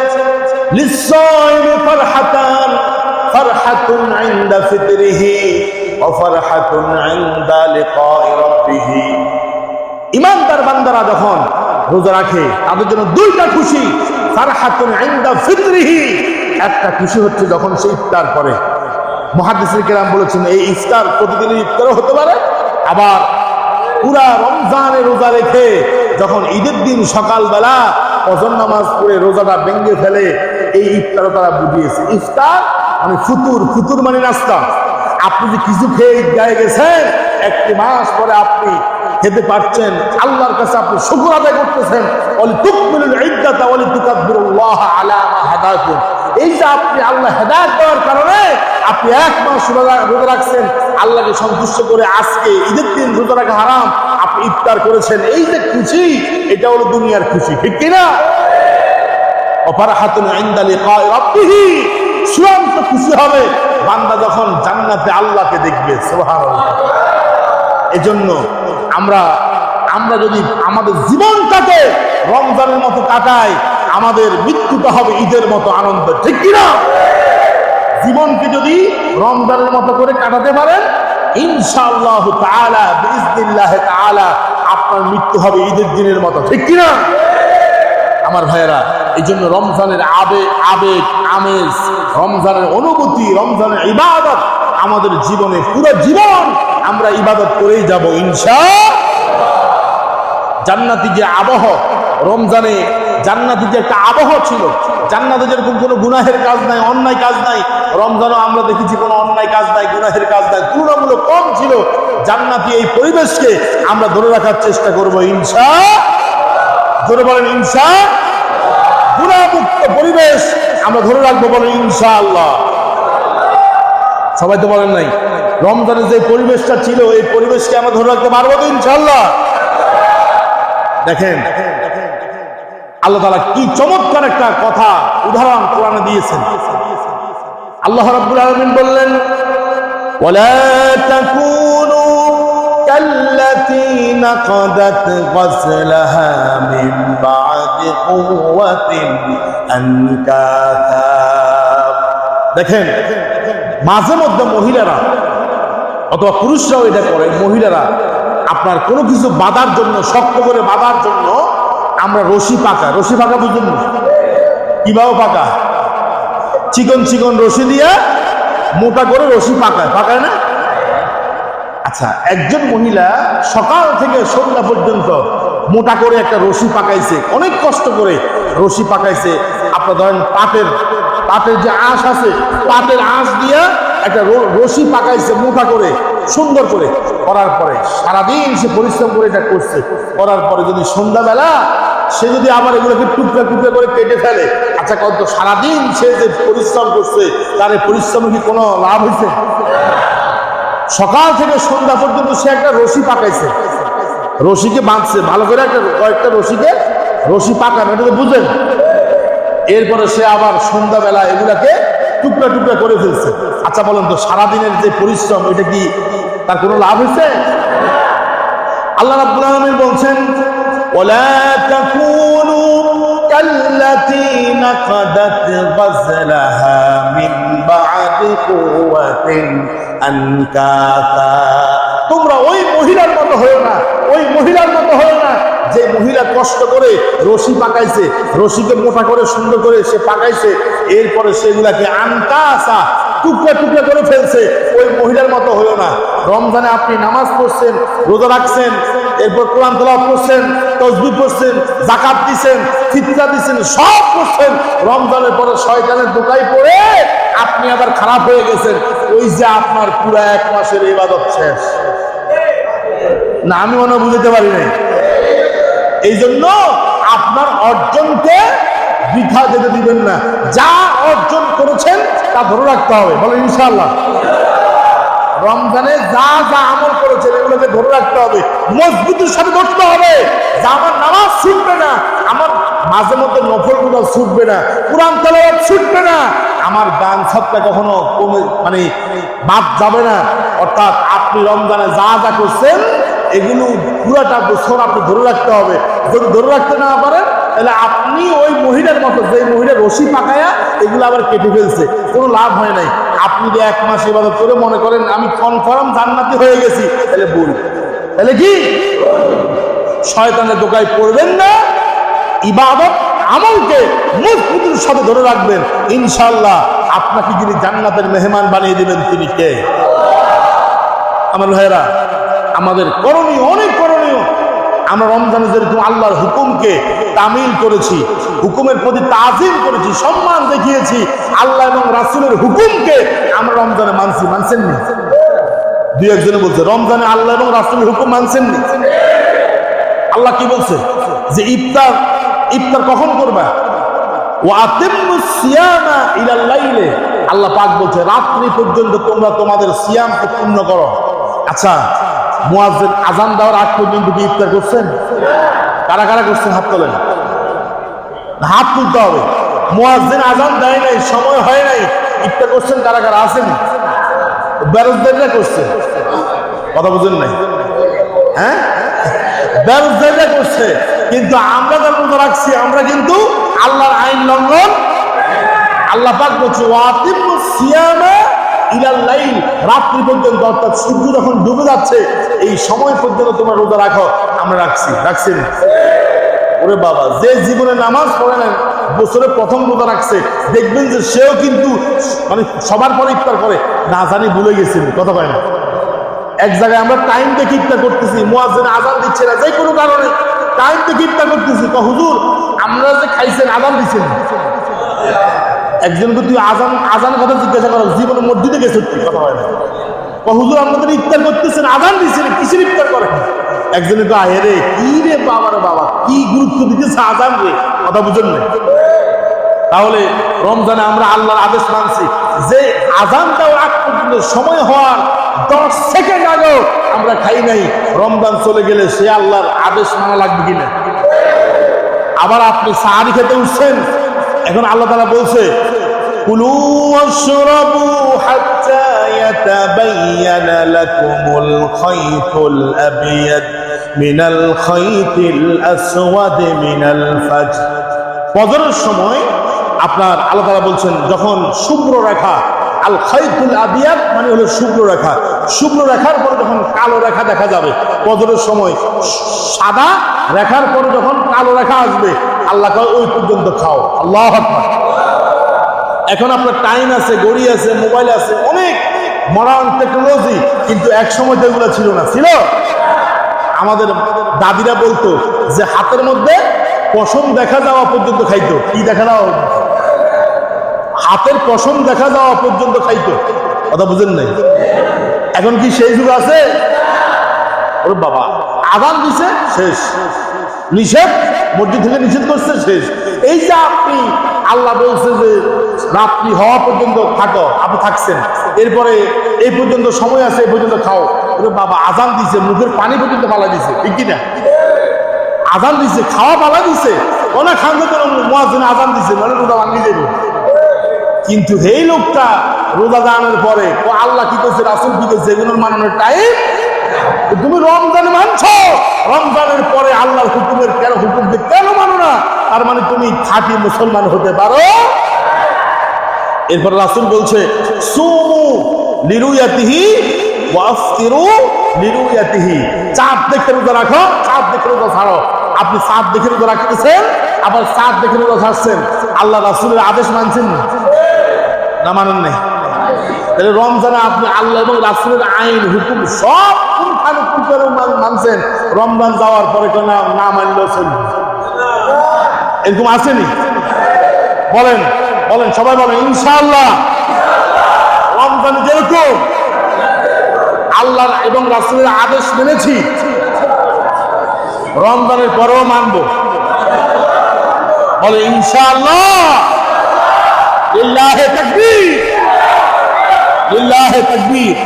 লিস-সাইমি ফারহাতান, ফারহাতুন ইনদা ফিতরিহি ওয়া ফারহাতুন ইনদা লিকাই রাব্বিহি। ঈমানদার বান্দারা যখন রোজা রাখে তাদের জন্য দুইটা খুশি। ফারহাতুন ইনদা ফিতরিহি, একটা খুশি হচ্ছে যখন সে ইফতার করে। মুহাদ্দিসিন কেরাম বলেছেন এই ইফতার প্রতিদিনের ইফতারও হতে পারে, আবার পুরা রমজানে রোজা রেখে যখন ঈদের দিন সকালবেলা ফজর নামাজ পড়ে রোজাটা ভেঙে ফেলে, এই ইফতারও তারা বুঝিয়েছে। ইফতার মানে ফুতুর, ফুতুর মানে নাস্তা। আপনি যে কিছু খেয়ে গায়ে গেছেন, 1 মাস পরে আপনি খেতে পারছেন, আল্লাহর কাছে আপনি শুকর আদায় করতেছেন। ওয়ালিতুকমিলুল ইদ্দাতা ওয়ালিতুকাব্বিরুল্লাহ আলা মা হাদাকুম। এই যে আপনি আল্লাহ হেদায়েত দেওয়ার কারণে আপনি 1 মাস রোজা রাখছেন, আল্লাহকে সন্তুষ্ট করে আজকে ঈদের দিন রোজা রাখা হারাম, আপনি ইফতার করেছেন, এই যে খুশি, এটা হলো দুনিয়ার খুশি, ঠিক কিনা? ওয়াফারহাতুন ইনদা লিকাই রাব্বিহি, চূড়ান্ত খুশি হবে বান্দা যখন জান্নাতে আল্লাহকে দেখবে। সুবহানাল্লাহ। এজন্য আমরা যদি আমাদের জীবনটাকে রমজানের মতো কাটাই, আমাদের মৃত্যুটা হবে ঈদের মতো আনন্দ, ঠিক কিনা? জীবনকে যদি রমজানের মতো করে কাটাতে পারেন, ইনশাআল্লাহ তাআলা বিইজনিল্লাহ তাআলা আপনার মৃত্যু হবে ঈদের দিনের মতো, ঠিক কিনা? আমার ভাইয়েরা, এই জন্য রমজানের আবেগ আমেজ, রমজানের অনুভূতি, রমজানের ইবাদত আমাদের জীবনে পুরো জীবন আমরা ইবাদত করেই যাব ইনশাআল্লাহ। জান্নাতি যে আবহ, রমজানে জান্নাতি যে একটা আবহ ছিল, জান্নাতে যেরকম কোনো গুনাহের কাজ নাই, অন্যায় কাজ নাই, রমজানও আমরা দেখেছি কোনো অন্যায় কাজ নাই, গুনাহের কাজ নাই, তুলনামূলক কম ছিল। জান্নাতি এই পরিবেশকে আমরা ধরে রাখার চেষ্টা করবো ইনশাআল্লাহ। ধরে বলেন ইনশাআল্লাহ। গুনাহমুক্ত পরিবেশ আমরা ধরে রাখবো, বলেন ইনশাআল্লাহ। সবাই তো বলেন নাই, রমজানের যে পরিবেশটা ছিল এই পরিবেশকে আমরা ধরে রাখতে পারবো তো ইনশাআল্লাহ? দেখেন আল্লাহ তাআলা কি চমৎকার একটা কথা উদাহরণ কোরআনে দিয়েছেন। আল্লাহ রাব্বুল আলামিন বললেন, ওয়ালা তাকুনু কাল্লাতী নাকাদাত গাসলাহা মিন বা'দি কুওয়াতিন আনকাতা। দেখেন, মাঝে মধ্যে মহিলারা অথবা পুরুষরাও এটা করে, মহিলারা আপনার কোনো কিছু বাঁধার জন্য, শক্ত করে বাঁধার জন্য আমরা রশি পাকা বুঝুন, কিভাবে পাকা? চিকন চিকন রশি দিয়ে মোটা করে রশি পাকায় না? আচ্ছা, একজন মহিলা সকাল থেকে সন্ধ্যা পর্যন্ত মোটা করে একটা রশি পাকাইছে, অনেক কষ্ট করে রশি পাকাইছে। আপনার ধরেন পাটের যে আঁশ আছে, পাটের আঁশ দিয়ে একটা রশি পাকাইছে মোটা করে, সুন্দর করে করার পরে সারাদিন সে পরিশ্রম করে এটা করছে। করার পরে যদি সন্ধ্যাবেলা সে যদি আবার এগুলোকে টুকরা টুকরা করে কেটে ফেলে, আচ্ছা কত সারাদিন সে যে পরিশ্রম করছে, তার পরিশ্রমে কি কোনো লাভ হয়েছে? সকাল থেকে সন্ধ্যা পর্যন্ত সে একটা রশি পাকাইছে, রশিকে বাঁধছে ভালো করে, কয়েকটা রশি পাকানো, এটা তো বুঝেন। এরপরে সে আবার সন্ধ্যাবেলা এগুলাকে টুকরা টুকরা করে ফেলছে। আচ্ছা বলেন তো, সারাদিনের যে পরিশ্রম, এটা কি তার কোনো লাভ হয়েছে? আল্লাহ রাব্বুল আলামিন বলছেন, ওয়ালা তাকুনু কাল্লাতী নাকাদাত গাসলাহা মিন বা'দি কুওয়াতিন আনকাতা। তোমরা ওই মহিলার মতো হয়ো না, যে মহিলা কষ্ট করে রশি পাকাইছে, রশিকে মোটা করে সুন্দর করে সে পাকাইছে, এরপরে সেগুলাকে আনকাসা টুকরা টুকরা করে ফেলছে, ওই মহিলার মতো হইও না। রমজানে আপনি নামাজ পড়ছেন, রোজা রাখছেন, এরপর কোরআন তেলাওয়াত করছেন, তাসবিহ পড়ছেন, যাকাত দিছেন, ফিতরা দিছেন, সব করছেন, রমজানের পরে শয়তানের দোকায় পড়ে আপনি আবার খারাপ হয়ে গেছেন, ওই যে আপনার পুরো 1 মাসের ইবাদত শেষ। না, আমি মনে বুঝতে পারি নাই। এই জন্য আপনার অর্জনকে বৃথা যেতে দিবেন না। যা অর্জন করেছেন তা ধরে রাখতে হবে, বলেন ইনশাআল্লাহ। রমজানে যা যা আমল করেছেন এগুলোকে ধরে রাখতে হবে, মজবুতির সাথে ধরতে হবে। যা আমার নামাজ ছুটবে না, আমার মাঝে মধ্যে নফল রোজা ছুটবে না, কোরআন তেলাওয়াত ছুটবে না, আমার গান সবটা কখনো কমে বাদ যাবে না। অর্থাৎ আপনি রমজানে যা যা করছেন এগুলো পুরাটা বছর আপনি ধরে রাখতে হবে। যদি ধরে রাখতে না পারেন তাহলে আপনি ওই মহিলার মতো, যে মহিলা রশি পাকায়া এগুলো আবার কেটে ফেলছে, কোনো লাভ হয় নাই। আপনি যে 1 মাস ইবাদত করে মনে করেন আমি কনফার্ম জান্নাতি হয়ে গেছি, তাহলে ভুল। তাহলে কি শয়তানের দোকায় পড়বেন না, ইবাদত আমলকে মজবুতির সাথে ধরে রাখবেন। ইনশাআল্লাহ আপনাকে যিনি জান্নাতের মেহমান বানিয়ে দিবেন তিনি কে? আমার ভাইয়েরা, আমাদের করণীয় অনেক করণীয়। আমরা রমজানে যেরকম আল্লাহর হুকুমকে তামিল করেছি, হুকুমের প্রতি তাজিম করেছি, সম্মান দেখিয়েছি, আল্লাহ এবং রাসূলের হুকুমকে আমরা রমজানে মানছি, মানছেননি? দুই একজনে বলছে রমজানে আল্লাহ এবং রাসূলের হুকুম মানছেননি? আল্লাহ কি বলছে যে ইফতার কখন করবা? ওয়া আতিম্মুস সিয়ামা ইলাল লাইলি, আল্লাহ পাক বলছে রাত্রি পর্যন্ত তোমরা তোমাদের সিয়ামকে পূর্ণ করো। আচ্ছা, মুয়াজ্জিন আযান দেওয়ার আগ পর্যন্ত কি ইফতার করছেন? কারা কারা করছেন হাত তোলেন, হাত তুলতে হবে। মুয়াজ্জিন আযান দেয় নাই, সময় হয় নাই, ইফতার করছেন কারা কারা আছেন? বেরোজদাররা করছে, কথা বুঝেন নাই? হ্যাঁ, বেরোজদাররা করছে। কিন্তু আমরা যারা রোজা রাখছি আমরা কিন্তু আল্লাহর আইন লঙ্ঘন। আল্লাহ পাক বলছে ওয়াতিমুস সিয়ামা ইলাল লাইল, রাত্রি পর্যন্ত, অর্থাৎ সূর্য যখন ডুবে যাচ্ছে এই সময় পর্যন্ত তোমরা রোজা রাখো। আমরা রাখছি না? ওরে বাবা, যে জীবনে নামাজ পড়ে না, বছরের প্রথম রোজা রাখছে, দেখবেন যে সেও কিন্তু মানে সবার পরে ইফতার করে, না জানি ভুলে গেছে, কথা কয় না। এক জায়গায় আমরা টাইম দেখে ইফতার করতেছি, মুয়াজ্জিন আযান দিচ্ছে না, যে কোনো কারণে টাইম দেখে ইফতার করতেছি। তো হুজুর আমরা যে খাইছেন আযান দিচ্ছেন, একজনকে তুই আজান কথা জিজ্ঞাসা করা, জীবনে মসজিদে গেছে, কথা হয় না। হুজুর আপনাদের ইফতার করতেছেন, আজান দিচ্ছেন, কিসের ইফতার করেন? একজনে তো আহে রে, কি রে বাবার বাবা, কি গুরুত্ব দিতেছে আজান রে, কথা বুঝেন না? তাহলে রমজানে আমরা আল্লাহর আদেশ মানছি যে আজান দেওয়ার আগ পর্যন্ত, সময় হওয়ার 10 সেকেন্ড আগেও আমরা খাই নাই। রমজান চলে গেলে সে আল্লাহর আদেশ মানা লাগবে কিনা? আবার আপনি সাহারি খেতে উঠছেন, এখন আল্লাহ তাআলা বলছে কুলু ওয়াশরাবু হাত্তা ইয়াতাবায়ানা লাকুমুল খায়তুল আবিয়াদ মিনাল খায়তিল আসওয়াদ মিনাল ফাজর। ফজরের সময় আপনার আল্লাহ তাআলা বলছেন যখন শুভ্র রেখা, আল খায়তুল আবিয়াদ মানে হলো শুভ্র রেখা, শুভ্র রেখার পরে যখন কালো রেখা দেখা যাবে, ফজরের সময় সাদা রেখার পরে যখন কালো রেখা আসবে, আল্লাহ কয় ওই পর্যন্ত খাও। আল্লাহু আকবার। এখন আপনার টাইম আছে, ঘড়ি আছে, মোবাইল আছে, অনেক মডার্ন টেকনোলজি, কিন্তু এক সময় তো এগুলো ছিল না। ছিল? আমাদের দাদিরা বলতো যে হাতের মধ্যে পশম দেখা যাওয়া পর্যন্ত খাইতো। কি দেখা যাওয়া? হাতের পশম দেখা যাওয়া পর্যন্ত খাইতো, কথা বুঝেন নাই? এখন কি সেই যুগ আছে? ওরে বাবা, আযান দিছে শেষ, নিষেধ, মসজিদ থেকে নিষেধ করছে শেষ। এই যে আপনি, আল্লাহ বলছে যে রাত্রি হওয়া পর্যন্ত থাকো, আপনি থাকছেন, এরপরে এই পর্যন্ত সময় আছে, এই পর্যন্ত খাও। ওরে বাবা, আযান দিছে, মুখের পানি পর্যন্ত পালা দিছে, ঠিক কিনা? আযান দিছে, খাওয়া পালা দিছে, অনেক খাঙ্গে তো মুয়াজ্জিন আযান দিছে, মানে রোজা ভাঙি যাবে। কিন্তু এই লোকটা রোজা দানের পরে ও আল্লাহ কি করছে, রাসূল কি করছে, এগুলোর মানানোর টাইম। তুমি রমজানে মানছো, রমজানের পরে আল্লাহর হুকুমের হুকুমকে কেন মানো না? তার মানে তুমি খাঁটি মুসলমান হতে পারো। এরপর রাসূল বলছে সুমু লিরুয়াতিহি ওয়া আফতিরু লিরুয়াতিহি, চাঁদ দেখে রোজা রাখো, চাঁদ দেখে রোজা ছাড়ো। আপনি চাঁদ দেখে রোজা রাখতেছেন, আবার চাঁদ দেখে রোজা ছাড়ছেন, আল্লাহ রাসূলের আদেশ মানছেন না মানেন নাই? তাহলে রমজানে আপনি আল্লাহ এবং রাসূলের আইন হুকুম সব মানছেন, রমজান যাওয়ার পরে না মানলেও চলবে। এরকম আসেনি? বলেন বলেন, সবাই বলেন ইনশাআল্লাহ। রমজানে যেরকম আল্লাহ এবং রাসূলের আদেশ মেনেছি, রমজানের পরেও মানবো। বলে ইনশাআল্লাহ। লিল্লাহে তাকবীর, লিল্লাহে তাকবীর।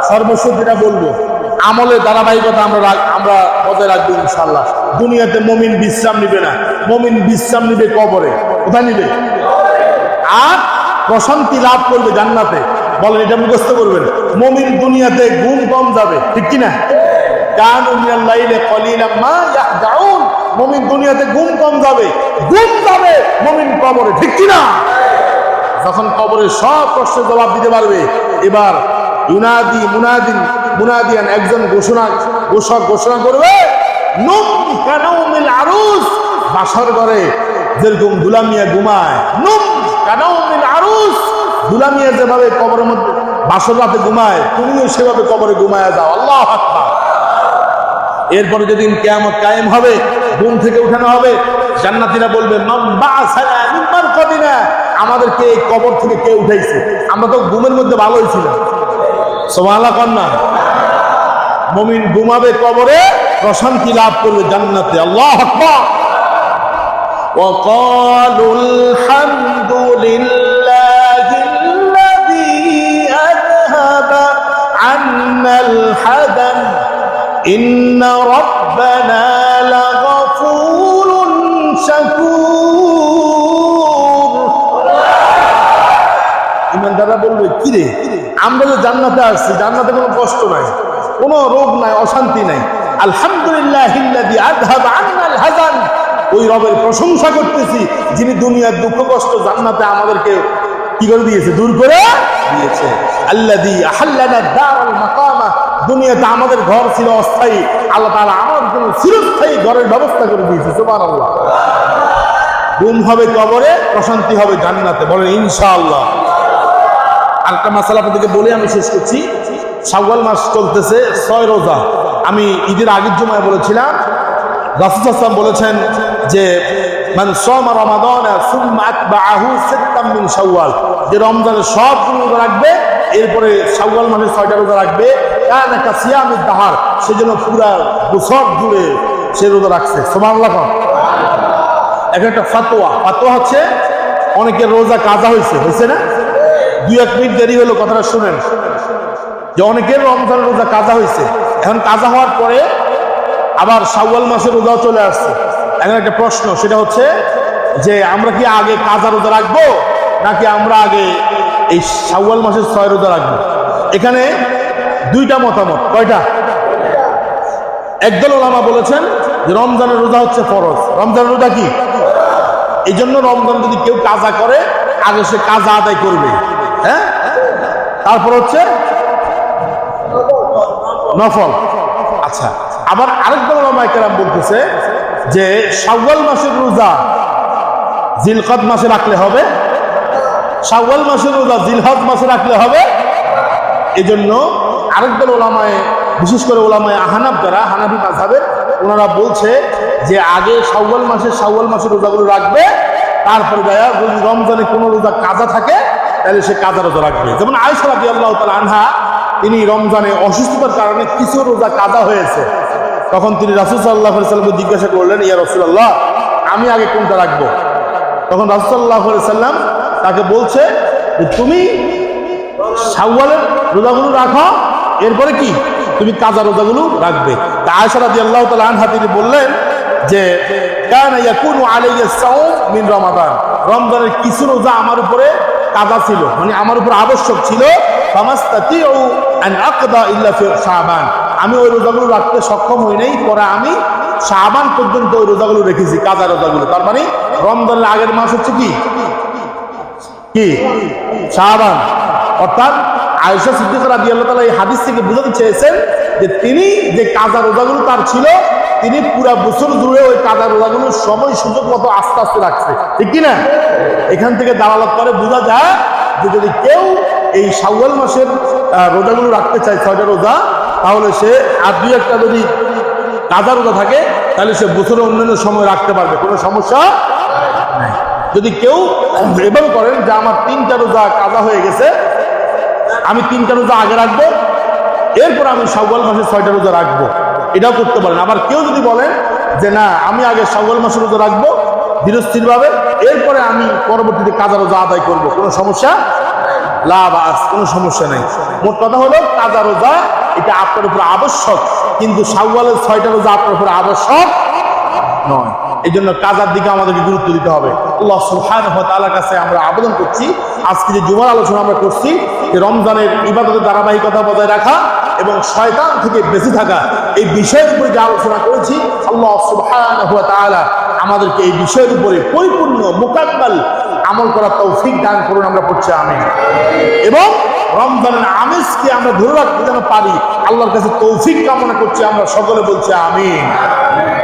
সর্বশেষ যেটা বলবো, আমলের ধারাবাহিকতা আমরা বজায় রাখবো ইনশাআল্লাহ। দুনিয়াতে মুমিন বিশ্রাম নিবে না, মুমিন বিশ্রাম নিবে কবরে। কোথায় নিবে? আর প্রশান্তি লাভ করবে জান্নাতে। বলেন, এটা মুখস্থ করবেন। মুমিন দুনিয়াতে ঘুম কম যাবে, ঠিক কিনা? কানু মিনাল লাইলি কলিলাম মা ইয়াহজাউন। মুমিন দুনিয়াতে ঘুম কম যাবে, ঘুম যাবে মুমিন কবরে, ঠিক কিনা? যখন কবরে সব প্রশ্নের জবাব দিতে পারবে, এবার ইউনাদি মুনাদিয়ান একজন ঘোষক ঘোষণা করবে, নুম কানাউমিল আরুস। বাসর ঘরে যেরকম দুলামিয়া ঘুমায়, নুম কানাউমিল আরুস। দুলামিয়া যেভাবে কবরের মধ্যে বাসর রাতে ঘুমায়, তুমিও সেভাবে কবরে ঘুমায়া যাও। আল্লাহু আকবার। এরপরে যেদিন কিয়ামত কায়েম হবে, ঘুম থেকে উঠানো হবে, জান্নাতীরা বলবে, মান বাআসানা মিন মারকাদিনা। আমাদেরকে এই কবর থেকে কে উঠাইছে? আমরা তো ঘুমের মধ্যে ভালোই ছিলাম। সুবহানাল্লাহ কন্যা। মুমিন ঘুমাবে কবরে, প্রশান্তি লাভ করবে জান্নাতে। আল্লাহু আকবার। وقالوا الحمد لله الذي أذهب عنا الحزن إن ربنا لغفور شكور। ইমানদাররা বলবে, কি রে, আমরা যে জান্নাতে আসছি, জান্নাতে কোনো কষ্ট নাই, কোনো রোগ নাই, অশান্তি নাই। আলহামদুলিল্লাহিল্লাযী আযহাবা আন্নাল হাযান। ওই রবের প্রশংসা করতেছি, যিনি দুনিয়ার দুঃখ কষ্ট জান্নাতে আমাদেরকে কি করে দিয়েছে, দূর করে দিয়েছে। আল্লাযী আহাল্লানা দারাল মাকামা। দুনিয়াতে আমাদের ঘর ছিল অস্থায়ী, আল্লাহ তাআলা আমাদের জন্য চিরস্থায়ী ঘরের ব্যবস্থা করে দিয়েছে। সুবহানাল্লাহ। ঘুম হবে কবরে, প্রশান্তি হবে জান্নাতে। বলেন ইনশাআল্লাহ। আরেকটা মাসালা আপনাদেরকে বলে আমি শেষ করছি। শাওয়াল মাস চলতেছে, 6 রোজা। আমি ঈদের আগের জুমায় বলেছিলাম, রাসূল সাল্লাল্লাহু আলাইহি ওয়াসাল্লাম বলেছেন যে মান সামা রমাদানা সুম্মা আতবাআহু সিত্তাম মিন শাওয়াল। যে রমজানের সবগুলো রোজা রাখবে, এরপরে শাওয়াল মাসের 6টা রোজা রাখবে, কানা কাসিয়ামিদ দাহার। সেজন্য পুরা বছর জুড়ে সে রোজা রাখছে। সুবহানাল্লাহ। একটা ফাতোয়া হচ্ছে, অনেকের রোজা কাজা হয়েছে না? 2-1 মিনিট দেরি হলো, কথাটা শুনেন। যে অনেকের রমজানের রোজা কাজা হয়েছে, এখন কাজা হওয়ার পরে আবার শাওয়াল মাসের রোজাও চলে আসছে। এখন একটা প্রশ্ন, সেটা হচ্ছে যে আমরা কি আগে কাজা রোজা রাখবো, নাকি আমরা আগে এই শাওয়াল মাসের 6 রোজা রাখবো? এখানে 2টা মতামত। কয়টা? একদল ওলামা বলেছেন যে রমজানের রোজা হচ্ছে ফরজ। রমজানের রোজা কি? এই জন্য রমজান যদি কেউ কাজা করে, আগে সে কাজা আদায় করবে। হ্যাঁ, তারপর হচ্ছে নফল। আচ্ছা, আবার আরেকদল ওলামায়ে কেরাম বলতেছে যে শাওয়াল মাসের রোজা জিলকদ মাসে রাখলে হবে, শাওয়াল মাসের রোজা জিলহজ মাসে রাখলে হবে। এজন্য আরেকদল ওলামায়ে, বিশেষ করে ওলামায়ে আহনাফ যারা হানাফি মাযহাবের, ওনারা বলছে যে আগে শাওয়াল মাসের রোজাগুলো রাখবে, তারপরে যায় যদি রমজানে কোনো রোজা কাজা থাকে তাহলে সে কাজা রোজা রাখবে। যেমন আয়েশা রাদিয়াল্লাহু তাআলা আনহা, তিনি রমজানে অসুস্থতার কারণে কিছু রোজা কাজা হয়েছে। তখন তিনি রাসূল সাল্লাল্লাহু আলাইহি ওয়াসাল্লামকে জিজ্ঞাসা করলেন, ইয়া রাসূলুল্লাহ, আমি আগে কোনটা রাখবো? তখন রাসূল সাল্লাল্লাহু আলাইহি ওয়াসাল্লাম তাকে বলছে যে তুমি শাওয়ালের রোজাগুলো রাখো, এরপরে কি তুমি কাজা রোজাগুলো রাখবে। তা আয়েশা রাদিয়াল্লাহু তাআলা আনহা তিনি বললেন যে কানা ইয়াকুনু আলাইয়া সাওম মিন রমাদান। রমজানের কিছু রোজা আমার উপরে কাজা ছিল, মানে আমার উপর আবশ্যক ছিল। ফামাস্তাতিউ আন আকদা ইল্লা ফি শাবান। আমি ওই রোজাগুলো রাখতে সক্ষম হই নাই, পরে আমি শাবান পর্যন্ত ওই রোজাগুলো রেখেছি, কাজা রোজাগুলো। তার মানে রমজানের আগের মাস হচ্ছে কি শাবান। অর্থাৎ আয়েশা সিদ্দিকা রাদিয়াল্লাহু তাআলা এই হাদিস থেকে বুঝাতে চেয়েছেন যে তিনি যে কাজা রোজাগুলো তার ছিল, তিনি পুরা বছর জুড়ে ওই কাজা রোজাগুলোর সময় সুযোগ মতো আস্তে আস্তে রাখছে, ঠিক কিনা? এখান থেকে দালালত করে বোঝা যায় যে যদি কেউ এই শাওয়াল মাসের রোজাগুলো রাখতে চায়, 6টা রোজা, তাহলে সে আর 2-1টা যদি কাজা রোজা থাকে, তাহলে সে বছরের অন্যান্য সময় রাখতে পারবে, কোনো সমস্যা নাই। যদি কেউ এভাবে করেন যে আমার 3টা রোজা কাজা হয়ে গেছে, আমি 3টা রোজা আগে রাখবো, এরপর আমি শাওয়াল মাসের 6টা রোজা রাখবো, এটাও করতে পারেন। আবার কেউ যদি বলেন যে না, আমি আগে শাওয়াল মাসের রোজা রাখবো, ধীরস্থির ভাবে, এরপরে আমি পরবর্তীতে কাজা রোজা আদায় করব, কোনো সমস্যা লাভ আস, কোনো সমস্যা নেই। মোট কথা হলো কাজা রোজা এটা আপনার উপর আবশ্যক, কিন্তু শাওয়ালের 6টা রোজা আপনার উপর আবশ্যক নয়। এই জন্য কাজার দিকে আমাদেরকে গুরুত্ব দিতে হবে। আল্লাহ সুবহানাহু ওয়া তাআলার কাছে আমরা আবেদন করছি, আজকে যে জুমার আলোচনা আমরা করছি, যে রমজানের ইবাদতের ধারাবাহিকতা বজায় রাখা এবং শয়তান থেকে বেঁচে থাকা, এই বিষয়ের উপরে যে আলোচনা করেছি, আল্লাহ সুবহানাহু ওয়া তাআলা আমাদেরকে এই বিষয়ের উপরে পরিপূর্ণ মুকাম্মাল আমল করার তৌফিক দান করুন, আমরা পড়ছি আমিন। এবং রমজানের আমেজকে আমরা ধরে রাখতে যেন পারি, আল্লাহর কাছে তৌফিক কামনা করছি, আমরা সকলে বলছি আমিন।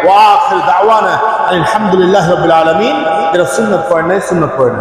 ওয়া আখির দাওয়ানা আলহামদুলিল্লাহি রাব্বিল আলামিন। যারা সুন্নাত পড়েন নাই সুন্নাত পড়েন।